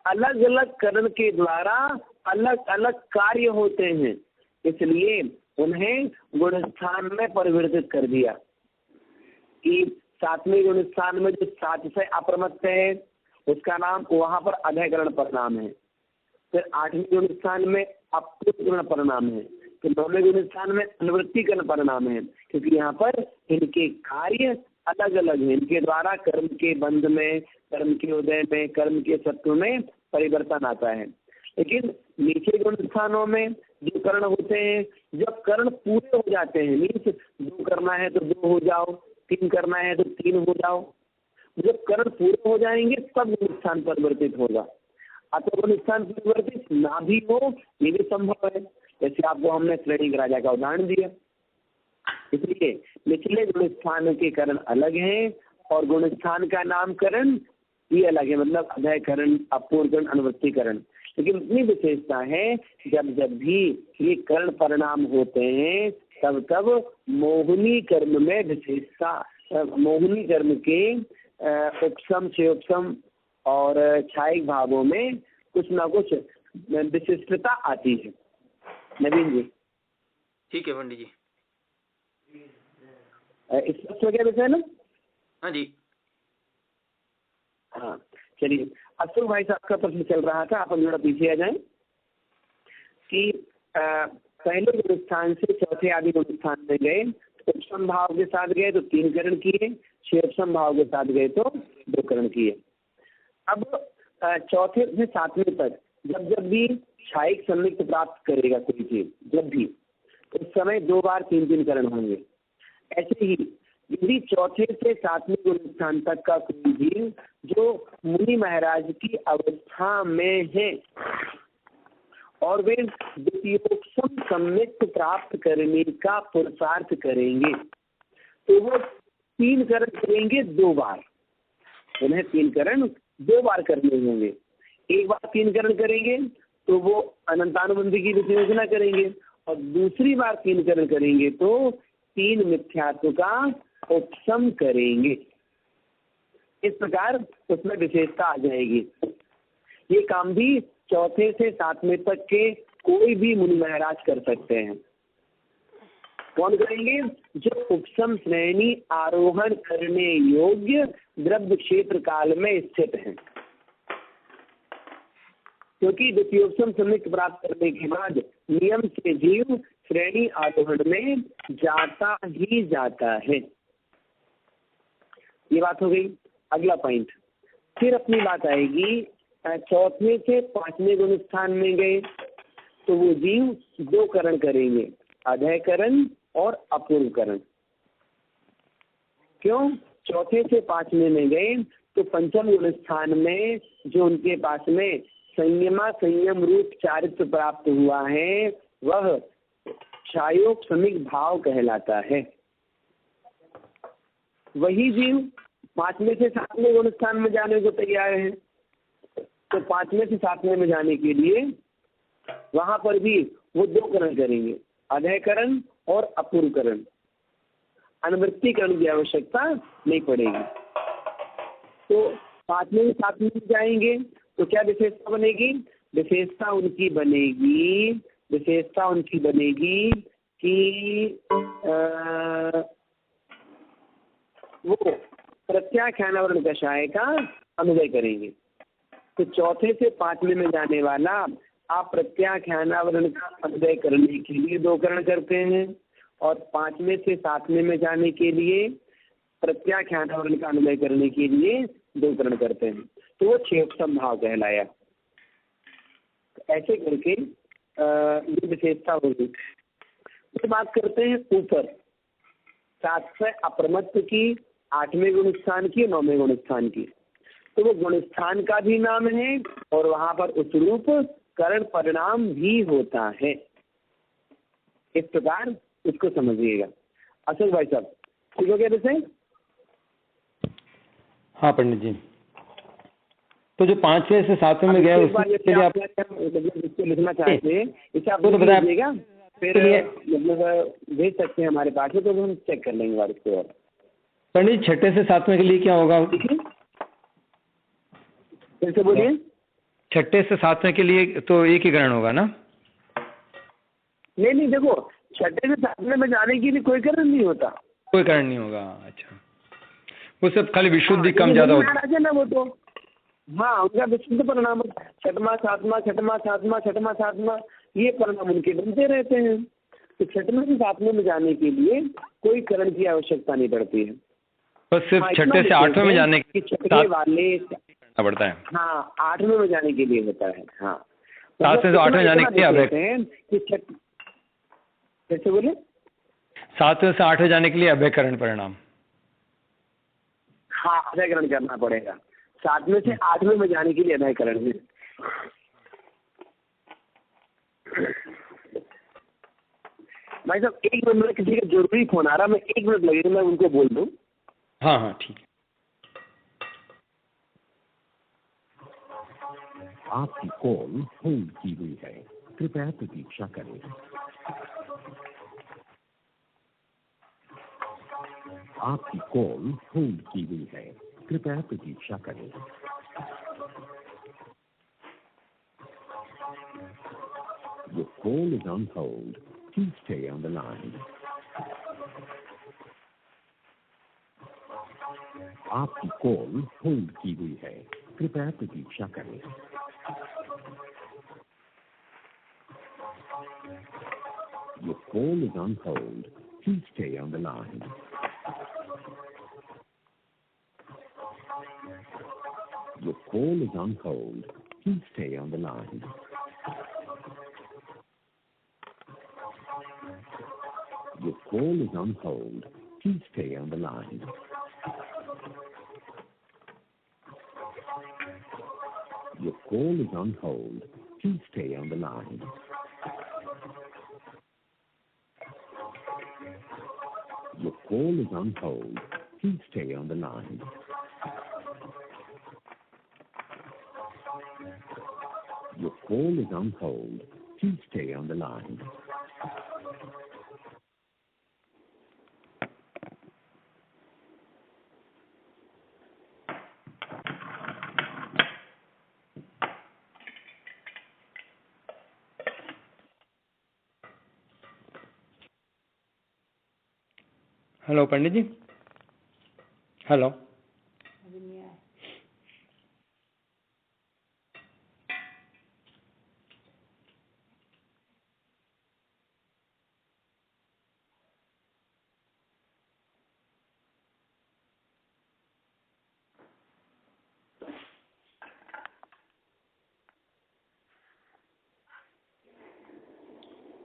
अलग अलग कर्ण के द्वारा अलग अलग कार्य होते हैं, इसलिए उन्हें गुणस्थान में परिवर्तित कर दिया कि 7वें गुणस्थान में जो 7 से अप्रमत्त है उसका नाम वहां पर अधयकरण परिणाम है, फिर 8वें गुणस्थान में अपूर्वकरण परिणाम है, फिर 9वें गुणस्थान में अनुवृत्तिकरण परिणाम है, क्योंकि यहाँ पर इनके कार्य अलग अलग हैं। इनके द्वारा कर्म के बंध में, कर्म के उदय में, कर्म के सत्व में परिवर्तन आता है। लेकिन नीचे गुण स्थानों में जो कर्ण होते हैं, जब कर्ण पूरे हो जाते हैं, मीन्स 2 करना है तो 2 हो जाओ, 3 करना है तो 3 हो जाओ, जब कर्ण पूरे हो जाएंगे तब गुण स्थान परिवर्तित होगा। अतः गुण स्थान परिवर्तित ना भी हो ये भी संभव है, जैसे आपको हमने श्रेणी के राजा का उदाहरण दिया। इसलिए निचले गुण स्थान के कर्ण अलग हैं और गुण स्थान का नामकरण ये अलग है, मतलब अधयकरण, अपूर्वकरण, अनुवृत्तिकरण। लेकिन इतनी विशेषता है जब जब भी ये कर्ण परिणाम होते हैं तब तब मोहिनी कर्म में विशेषता, मोहिनी कर्म के उपसम, उपसम और छायिक भावों में कुछ ना कुछ विशिष्टता आती है। नवीन जी ठीक है पंडित जी, स्पष्ट हो गया विषय ना? हाँ जी। हाँ चलिए, अशोक भाई साहब का प्रश्न चल रहा था, आप थोड़ा पीछे आ जाएं कि पहले गुण स्थान से चौथे आदि गुण स्थान में गए, उपसम भाव के साथ गए तो 3 करण किए, 6 उपसम भाव के साथ गए तो 2 करण किए। अब चौथे से 7वें तक जब जब भी छायिक संयुक्त प्राप्त करेगा कोई चीज, जब भी, उस समय 2 बार 3-3 करण होंगे। ऐसे ही यदि चौथे से 7वें गुण स्थान तक का कोई जीव जो मुनि महाराज की अवस्था में है और वे द्वितीयोपसम सम्यक्त प्राप्त करने का पुरुषार्थ करेंगे तो वो 3 करण करेंगे 2 बार, उन्हें 3 करण 2 बार करने होंगे। एक बार 3 करण करेंगे तो वो अनंतानुबंधी की विसंयोजना करेंगे, और दूसरी बार 3 करण करेंगे तो 3 मिथ्यात्व का उपशम करेंगे। इस प्रकार उसमें विशेषता आ जाएगी। ये काम भी चौथे से 7वें तक के कोई भी मुनि महाराज कर सकते हैं। कौन करेंगे? जो उपशम श्रेणी आरोहण करने योग्य द्रव्य क्षेत्र काल में स्थित हैं, क्योंकि द्वितीयोपशम समिक प्राप्त करने के बाद नियम से जीव श्रेणी आरोहण में जाता ही जाता है। ये बात हो गई। अगला पॉइंट, फिर अपनी बात आएगी, चौथे से 5वें गुण स्थान में गए तो वो जीव 2 करण करेंगे, अधयकरण और अपूर्वकरण। क्यों? चौथे से 5वें में गए तो पंचम गुण स्थान में जो उनके पास में संयम रूप चारित्र प्राप्त हुआ है वह क्षायोपशमिक भाव कहलाता है। वही जीव 5वें से 7वें गुण स्थान में जाने को तैयार है, तो 5वें से 7वें में जाने के लिए वहां पर भी वो 2 करण करेंगे, अधयकरण और अपूर्वकरण। अनुवृत्तिकरण की आवश्यकता नहीं पड़ेगी। तो 5वें से 7वें में जाएंगे तो क्या विशेषता बनेगी? विशेषता उनकी बनेगी कि वो प्रत्याख्यानावरण कषाय का अनुदय करेंगे। तो चौथे से 5वें में जाने वाला आप प्रत्याख्यानावरण का अनुदय करने के लिए 2 करण करते हैं, और 5वें से 7वें में जाने के लिए प्रत्याख्यानावरण का अनुदय करने के लिए 2 करण करते हैं, तो वो 6 उपशम भाव कहलाया। ऐसे करके ये विशेषता होगी। फिर बात करते हैं ऊपर 7 अप्रमत्त की, 8वें गुण स्थान की, 9वें गुण स्थान की। तो वो गुण स्थान का भी नाम है और वहां पर उसरूप करण परिणाम भी होता है। इस प्रकार इसको समझिएगा। अशोक भाई साहब ठीक हो गया विषय? हाँ पंडित जी। तो जो 5वें से 7वें में गए उसके लिए आप इसको लिखना चाहते हैं, इसे आप तो बताइएगा, फिर मतलब भेज सकते हैं हमारे पास में, तो हम चेक कर लेंगे बार इसको। और पंडित 6ठे से 7वें के लिए क्या होगा? फिर से बोलिए। 6ठे से 7वें के लिए तो एक ही करण होगा ना? नहीं देखो, 6ठे से 7वें में जाने के लिए कोई करण नहीं होता। कोई करण नहीं होगा। अच्छा, वो सब खाली विशुद्धि कम ज्यादा होती है ना वो तो। हाँ, उनका विशुद्ध परिणाम 6वां 7वां 6वां 7वां 6वां 7वां ये परिणाम उनके बनते रहते हैं। तो 6वें से 7वें में जाने के लिए कोई करण की आवश्यकता नहीं पड़ती है। बस सिर्फ 6ठे से 8वें में जाने के 6ठे वाले पड़ता है। हाँ, 8वें में जाने के लिए होता है। हाँ, 7 से 8वें जाने के लिए कैसे बोले? 7वें से 8वें जाने के लिए अभयकरण परिणाम। हाँ, अभयकरण करना पड़ेगा। 7वें से 8वें में जाने के लिए अभयकरण है। भाई साहब 1 मिनट में किसी का जरूरी फोन आ रहा, मैं 1 मिनट लगेगा, मैं उनको बोल दूं। हाँ हाँ ठीक है। आपकी कॉल होल्ड की हुई है, कृपया प्रतीक्षा करें। आपकी कॉल होल्ड की हुई है, कृपया प्रतीक्षा करें। Your call is on hold. Please stay on the line. आपकी कॉल होल्ड की हुई है, कृपया प्रतीक्षा करें। Your call is on hold. Please stay on the line. Your call is on hold. Please stay on the line. Your call is on hold. Please stay on the line. Your call is on hold. Please stay on the line. Your call is on hold. Please stay on the line. Your call is on hold. Please stay on the line. Hello Pandit ji, hello.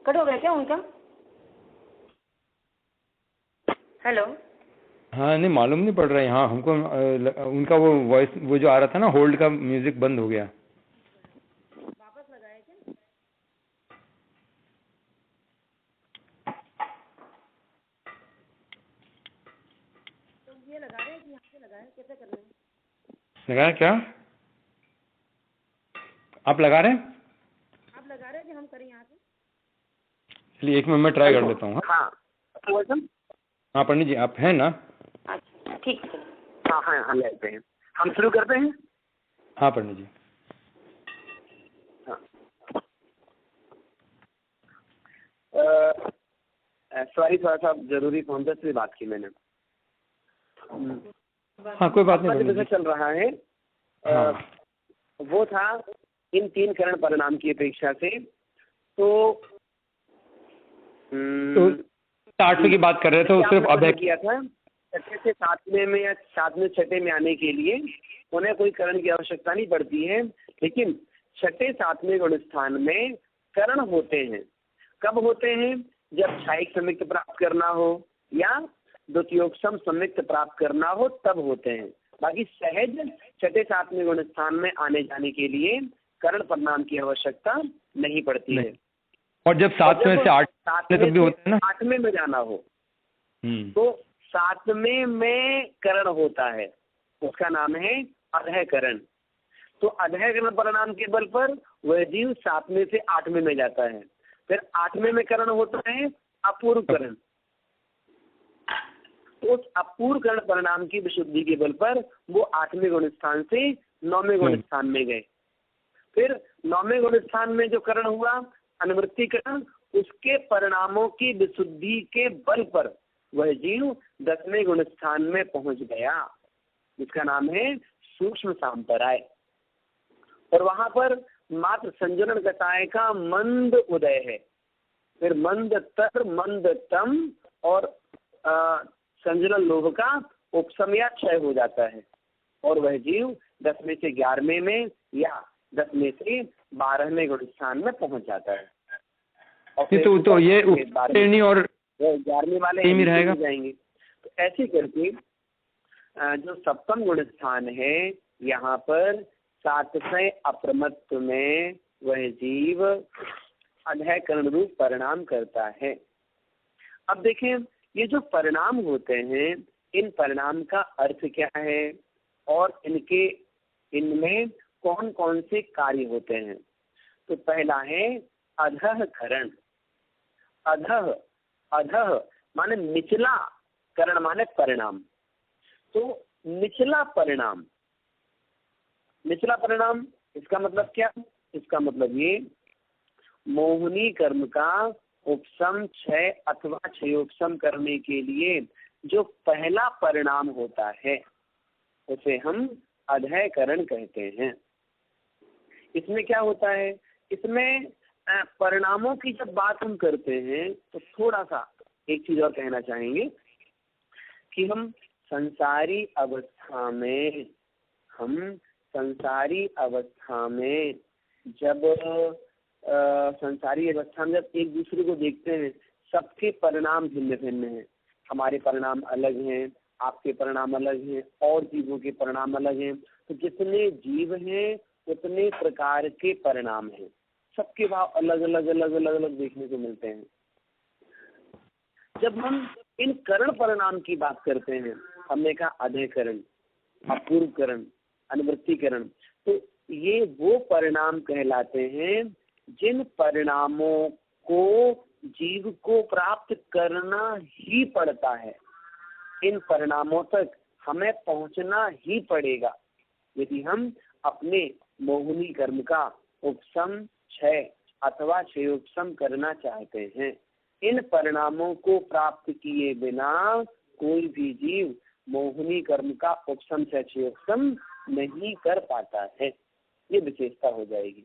Cut हो गया क्या उनका? हेलो। हाँ नहीं मालूम नहीं पड़ रहा है। हाँ हमको उनका वो वॉइस वो जो आ रहा था ना, होल्ड का म्यूजिक बंद हो गया। वापस लगाए क्या? तो ये लगा रहे हैं कि यहाँ से लगाए, कैसे करना है? लगाया क्या? आप लगा रहे हैं? आप लगा रहे हैं कि हम करें यहाँ से? चलिए 1 मिनट में ट्राई कर लेता हूँ। हाँ हाँ पंडित जी आप हैं ना? अच्छा ठीक है। हाँ हाँ हाँ लेते हैं, हम शुरू करते हैं। हाँ पंडित जी। सॉरी थोड़ा सा जरूरी फोन से बात की मैंने। हाँ कोई बात नहीं। जैसे चल रहा है वो था इन 3 करण परिणाम की अपेक्षा से तो 8वें की बात कर रहे थे, तो सिर्फ अभय किया था। 6 से 7वें में या 7वें 6ठे में आने के लिए उन्हें कोई करण की आवश्यकता नहीं पड़ती है, लेकिन 6ठे 7वें गुण स्थान में करण होते हैं। कब होते हैं? जब क्षायिक संयुक्त प्राप्त करना हो या द्वितीयोक्सम संयुक्त प्राप्त करना हो तब होते हैं। बाकी सहज 6ठे 7वें गुण स्थान में आने जाने के लिए करण परिणाम की आवश्यकता नहीं पड़ती है। और जब 7वें से 8वें तक भी होते हैं ना, 8वें में जाना हो तो 7वें में करण होता है, उसका नाम है अधःकरण। तो अधःकरण परिणाम के बल पर वह जीव 7वें से 8वें में जाता है। फिर 8वें में करण होता है अपूर्वकरण। तो उस अपूर्वकरण परिणाम की विशुद्धि के बल पर वो 8वें गुण स्थान से 9वें गुण स्थान में गए। फिर 9वें गुण स्थान में जो करण हुआ अनुवृत्तिकरण, उसके परिणामों की विशुद्धि के बल पर वह जीव 10वें गुण स्थान में पहुंच गया, जिसका नाम है सूक्ष्म सांपराय। और वहां पर मात्र संजनन कटाय का मंद उदय है। फिर मंद तर मंद तम और संजनन लोभ का उपसमया क्षय हो जाता है और वह जीव 10वें से 11वें में या 10वें से 12वें गुण स्थान में पहुंच जाता है। और तो ये श्रेणी और 11वें वाले में रहेगा जाएंगे। तो ऐसे करके जो सप्तम गुण स्थान है यहाँ पर 7वें अप्रमत्व में वह जीव अधःकरण रूप परिणाम करता है। अब देखें ये जो परिणाम होते हैं, इन परिणाम का अर्थ क्या है और इनमें कौन कौन से कार्य होते हैं। तो पहला है अधःकरण। अधः माने निचला, करण माने परिणाम। तो निचला परिणाम इसका मतलब क्या? इसका मतलब ये मोहिनी कर्म का उपसम क्षय अथवा क्षयोपसम करने के लिए जो पहला परिणाम होता है उसे हम अधःकरण कहते हैं। इसमें क्या होता है? इसमें परिणामों की जब बात हम करते हैं तो थोड़ा सा एक चीज और कहना चाहेंगे कि हम संसारी अवस्था में जब एक दूसरे को देखते हैं, सबके परिणाम भिन्न भिन्न हैं। हमारे परिणाम अलग हैं, आपके परिणाम अलग हैं, और जीवों के परिणाम अलग हैं। तो जितने जीव हैं उतने प्रकार के परिणाम हैं, सबके भाव अलग अलग देखने को मिलते हैं। जब हम इन करण परिणाम की बात करते हैं, हमने कहा अधःकरण, अपूर्वकरण, अनुवृत्तिकरण, तो ये वो परिणाम कहलाते हैं जिन परिणामों को जीव को प्राप्त करना ही पड़ता है। इन परिणामों तक हमें पहुंचना ही पड़ेगा यदि हम अपने मोहिनी कर्म का उपशम, क्षय अथवा क्षयोपशम करना चाहते हैं। इन परिणामों को प्राप्त किए बिना कोई भी जीव मोहिनी कर्म का उपशम, क्षय, क्षयोपशम नहीं कर पाता है। ये विशेषता हो जाएगी।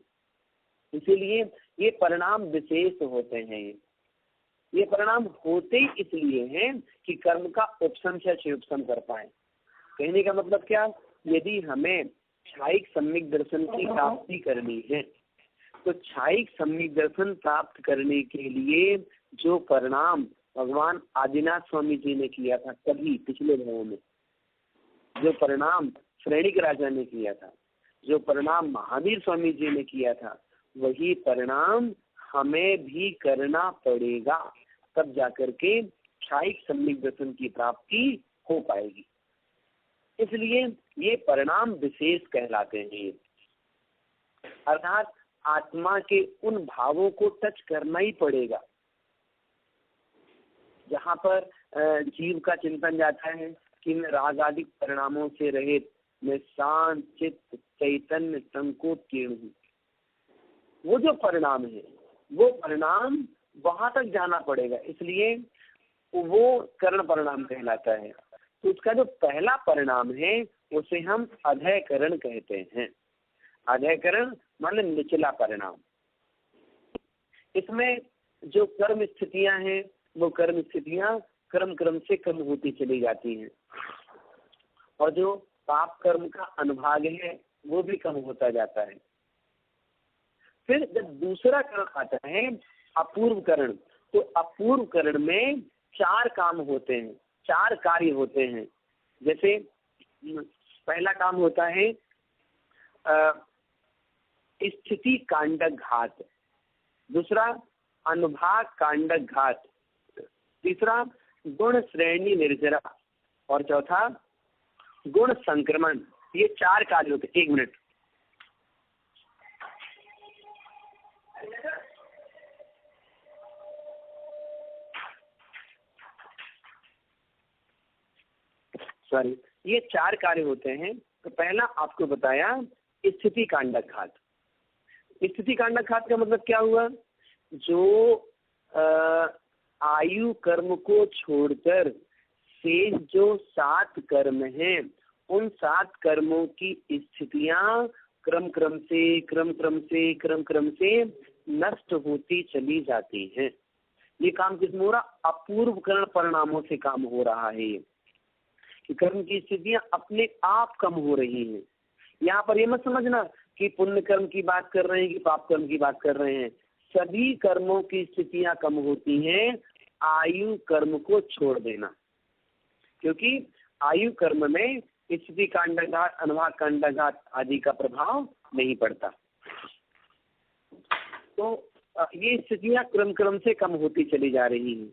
इसीलिए ये परिणाम विशेष होते हैं। ये परिणाम होते ही इसलिए हैं कि कर्म का उपशम, क्षय, क्षयोपशम कर पाए। कहने का मतलब क्या, यदि हमें क्षायिक सम्यक दर्शन की प्राप्ति करनी है तो क्षायिक सम्यक दर्शन प्राप्त करने के लिए जो परिणाम भगवान आदिनाथ स्वामी जी ने किया था कभी पिछले भावों में, जो परिणाम श्रेणिक राजा ने किया था, जो परिणाम महावीर स्वामी जी ने किया था, वही परिणाम हमें भी करना पड़ेगा। तब जाकर के क्षायिक सम्यक दर्शन की प्राप्ति हो पाएगी। इसलिए ये परिणाम विशेष कहलाते हैं। अर्थात आत्मा के उन भावों को टच करना ही पड़ेगा जहाँ पर जीव का चिंतन जाता है कि मैं रागादिक परिणामों से रहित, मैं शांत चित्त चैतन्य संकोचकीर्ण हूँ। वो जो परिणाम है वो परिणाम वहां तक जाना पड़ेगा, इसलिए वो करण परिणाम कहलाता है। तो उसका जो पहला परिणाम है उसे हम अधैकरण कहते हैं। अधैकरण माने निचला परिणाम। इसमें जो कर्म स्थितियां हैं वो कर्म स्थितियां क्रम क्रम से कम होती चली जाती हैं और जो पाप कर्म का अनुभाग है वो भी कम होता जाता है। फिर जब दूसरा करण आता है अपूर्व करण, तो अपूर्व करण में 4 काम होते हैं, 4 कार्य होते हैं। जैसे पहला काम होता है स्थिति कांडक घात, दूसरा अनुभाग कांडक घात, तीसरा गुण श्रेणी निर्जरा और चौथा गुण संक्रमण। ये 4 कार्य होते। 1 मिनट। सॉरी, ये 4 कार्य होते हैं। तो पहला आपको बताया स्थिति कांडक घात। स्थिति कांडक घात का मतलब क्या हुआ, जो आयु कर्म को छोड़कर शेष जो 7 कर्म हैं उन 7 कर्मों की स्थितियां क्रम क्रम से नष्ट होती चली जाती हैं। ये काम किस में हो रहा, अपूर्व करण परिणामों से काम हो रहा है। कि कर्म की स्थितियां अपने आप कम हो रही हैं। यहाँ पर ये मत समझना कि पुण्य कर्म की बात कर रहे हैं कि पाप कर्म की बात कर रहे हैं। सभी कर्मों की स्थितियां कम होती हैं आयु कर्म को छोड़ देना, क्योंकि आयु कर्म में स्थिति कांडघात, अनुभाग कांडघात आदि का प्रभाव नहीं पड़ता। तो ये स्थितियां क्रम क्रम से कम होती चली जा रही हैं।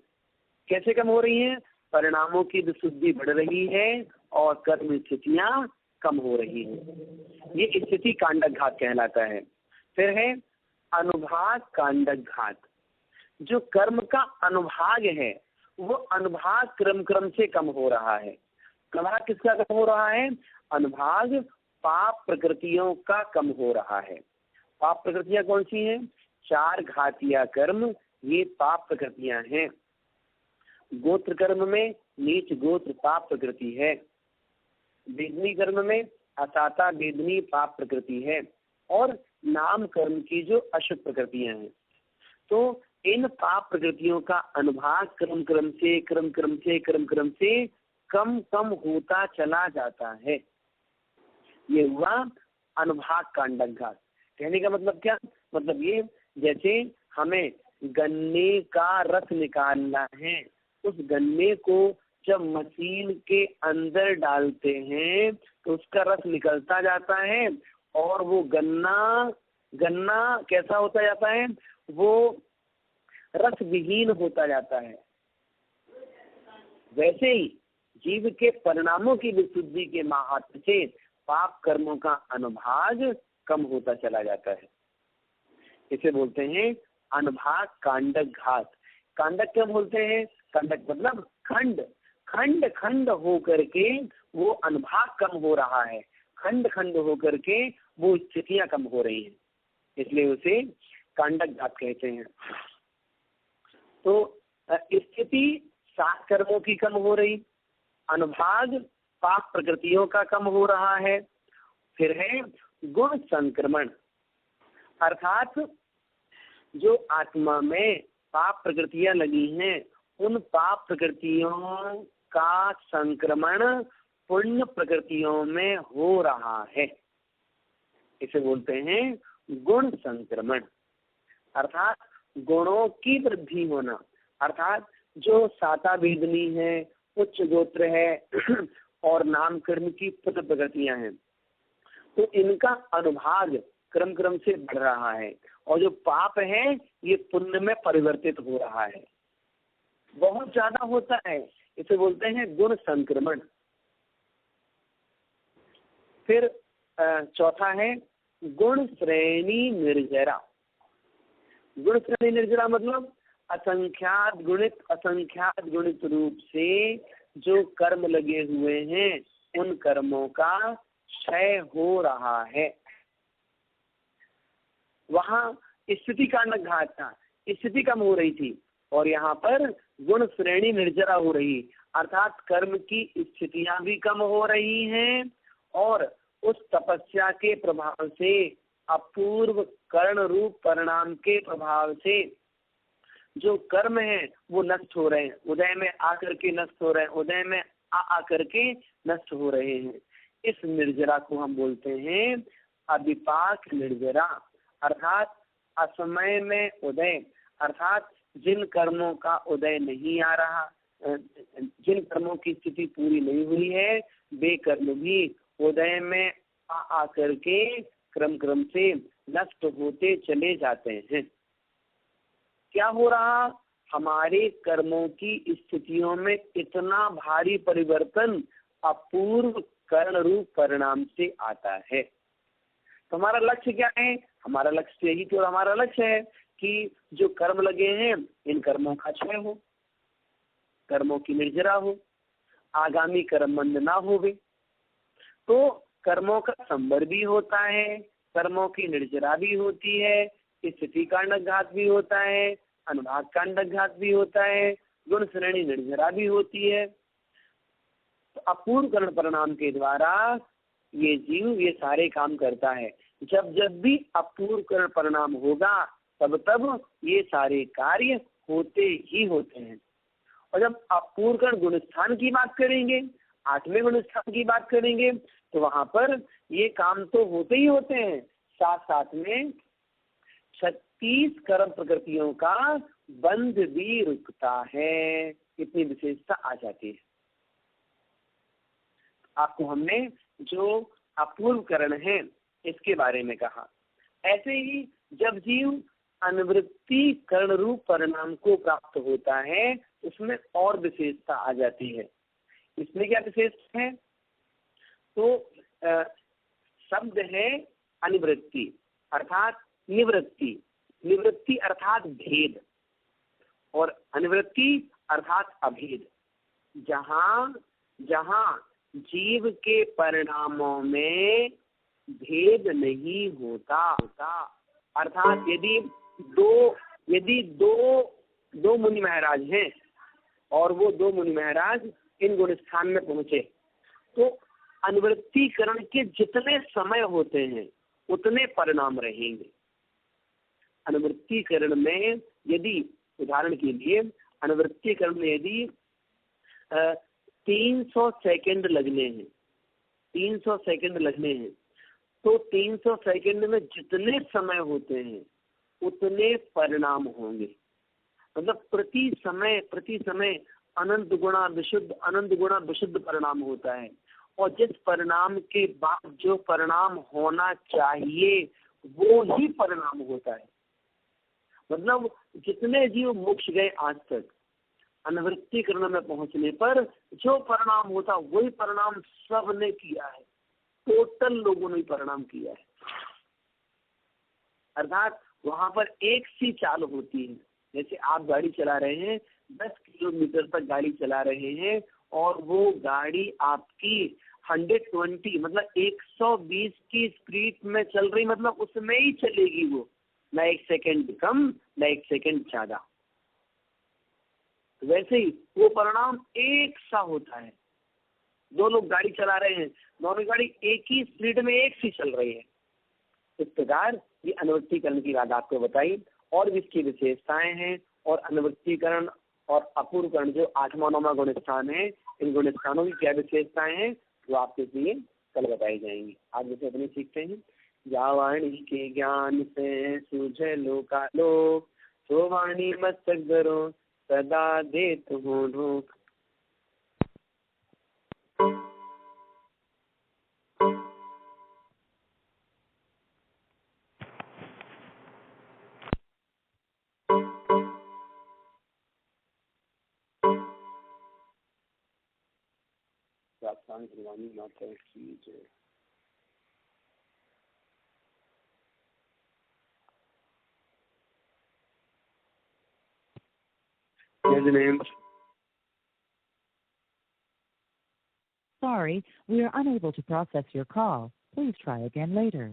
कैसे कम हो रही हैं, परिणामों की विशुद्धि बढ़ रही है और कर्म स्थितियां कम हो रही हैं। ये स्थिति कांडक घात कहलाता है। फिर है अनुभाग कांडक घात। जो कर्म का अनुभाग है वो अनुभाग क्रम क्रम से कम हो रहा है। अनुभाग किसका कम हो रहा है, अनुभाग पाप प्रकृतियों का कम हो रहा है। पाप प्रकृतियां कौन सी हैं, 4 घातिया कर्म, ये पाप प्रकृतियां हैं। गोत्र कर्म में नीच गोत्र पाप प्रकृति है। वेदनी कर्म में असाता वेदनी पाप प्रकृति है और नाम कर्म की जो अशुभ प्रकृतियां हैं। तो इन पाप प्रकृतियों का अनुभाग क्रम क्रम से कम कम होता चला जाता है। ये हुआ अनुभाग कांडक घात। कहने का मतलब क्या, मतलब ये जैसे हमें गन्ने का रस निकालना है, उस गन्ने को जब मशीन के अंदर डालते हैं तो उसका रस निकलता जाता है और वो गन्ना कैसा होता जाता है, वो रस विहीन होता जाता है। वैसे ही जीव के परिणामों की विशुद्धि के माहात्म्य से पाप कर्मों का अनुभाग कम होता चला जाता है। इसे बोलते हैं अनुभाग कांडक घात। कांडक क्या बोलते हैं? कांडक मतलब खंड, खंड खंड हो करके वो अनुभाग कम हो रहा है, खंड खंड हो करके वो स्थितियां कम हो रही हैं, इसलिए उसे कांडक घात कहते हैं। तो स्थिति 7 कर्मों की कम हो रही, अनुभाग पाप प्रकृतियों का कम हो रहा है। फिर है गुण संक्रमण, अर्थात जो आत्मा में पाप प्रकृतियां लगी हैं उन पाप प्रकृतियों का संक्रमण पुण्य प्रकृतियों में हो रहा है, इसे बोलते हैं गुण संक्रमण। अर्थात गुणों की वृद्धि होना, अर्थात जो साता वेदनी है, उच्च गोत्र है और नाम कर्म की पुत्र प्रकृतियां हैं, तो इनका अनुभाग क्रम क्रम से बढ़ रहा है और जो पाप है ये पुण्य में परिवर्तित हो रहा है, बहुत ज्यादा होता है, इसे बोलते हैं गुण संक्रमण। फिर चौथा है गुण श्रेणी निर्जरा। गुण श्रेणी निर्जरा मतलब असंख्यात गुणित रूप से जो कर्म लगे हुए हैं उन कर्मों का क्षय हो रहा है। वहां स्थिति कांडक घात था, स्थिति कम हो रही थी और यहाँ पर गुण श्रेणी निर्जरा हो रही, अर्थात कर्म की स्थितियां भी कम हो रही हैं और उस तपस्या के प्रभाव से, अपूर्व कर्ण रूप परिणाम के प्रभाव से जो कर्म है वो नष्ट हो रहे हैं, उदय में आकर के नष्ट हो रहे हैं, उदय में आकर के नष्ट हो रहे हैं। इस निर्जरा को हम बोलते हैं अविपाक निर्जरा, अर्थात असमय में उदय, अर्थात जिन कर्मों का उदय नहीं आ रहा, जिन कर्मों की स्थिति पूरी नहीं हुई है वे कर्म भी उदय में आकर के क्रम क्रम से नष्ट होते चले जाते हैं। क्या हो रहा? हमारे कर्मों की स्थितियों में इतना भारी परिवर्तन अपूर्व कर्ण रूप परिणाम से आता है। तो हमारा लक्ष्य क्या है? हमारा लक्ष्य यही तो हमारा लक्ष्य है कि जो कर्म लगे हैं इन कर्मों का क्षय हो, कर्मों की निर्जरा हो, आगामी कर्म मंद ना होवे। तो कर्मों का संवर भी होता है, कर्मों की निर्जरा भी होती है, स्थिति कांडक घात भी होता है, अनुभाग कांडक घात भी होता है, गुण श्रेणी निर्जरा भी होती है। तो अपूर्व कर्ण परिणाम के द्वारा ये जीव ये सारे काम करता है। जब जब भी अपूर्व कर्ण परिणाम होगा तब तब ये सारे कार्य होते ही होते हैं। और जब अपूर्व कर्ण गुणस्थान की बात करेंगे, 8वें गुणस्थान की बात करेंगे, तो वहां पर ये काम तो होते ही होते हैं, साथ साथ में 36 कर्म प्रकृतियों का बंध भी रुकता है, इतनी विशेषता आ जाती है। आपको हमने जो अपूर्व कर्ण है इसके बारे में कहा। ऐसे ही जब जीव अनुवृत्ति कर्ण रूप परिणाम को प्राप्त होता है उसमें और विशेषता आ जाती है। इसमें क्या विशेषता है? तो शब्द है अनुवृत्ति अर्थात निवृत्ति, निवृत्ति अर्थात भेद और अनुवृत्ति अर्थात अभेद। जहाँ जहाँ जीव के परिणामों में भेद नहीं होता, अर्थात यदि दो मुनि महाराज हैं और वो 2 मुनि महाराज इन गुणस्थान में पहुंचे, तो अनुवृत्तिकरण के जितने समय होते हैं उतने परिणाम रहेंगे। अनुवृत्तिकरण में यदि उदाहरण के लिए अनुवृत्तिकरण में यदि 300 सेकंड लगने हैं, 300 सेकंड लगने हैं, तो 300 सेकंड में जितने समय होते हैं उतने परिणाम होंगे। मतलब प्रति समय अनंत गुणा विशुद्ध परिणाम होता है और जिस परिणाम के बाद जो परिणाम होना चाहिए वो ही परिणाम होता है। मतलब जितने जीव मोक्ष गए आज तक अनुवृत्तिकरण में पहुंचने पर जो परिणाम होता वही परिणाम सबने किया है, टोटल लोगों ने परिणाम किया है। अर्थात वहाँ पर एक सी चाल होती है। जैसे आप गाड़ी चला रहे हैं, 10 किलोमीटर तक गाड़ी चला रहे हैं और वो गाड़ी आपकी 120 मतलब 120 की स्पीड में चल रही, मतलब उसमें ही चलेगी वो, ना 1 सेकंड कम ना 1 सेकंड ज्यादा। वैसे ही वो परिणाम एक सा होता है। दो लोग गाड़ी चला रहे हैं, दोनों गाड़ी एक ही स्पीड में एक सी चल रही है। इस प्रकार ये अनुवर्तीकरण की बात आपको बताई और भी इसकी विशेषताएं हैं। और अनुवर्तीकरण और अपूर्वकरण जो 8वां 9वां गुण स्थान है, इन गुण स्थानों की क्या विशेषताएं हैं वो आपके लिए कल बताई जाएंगी। आज जैसे अपने सीखते हैं, या वाणी के ज्ञान से सूझे लोकालोक, तो वाणी मस्तक धरो सदा देत हो ढोक। माता की जय। Sorry, we are unable to process your call. Please try again later.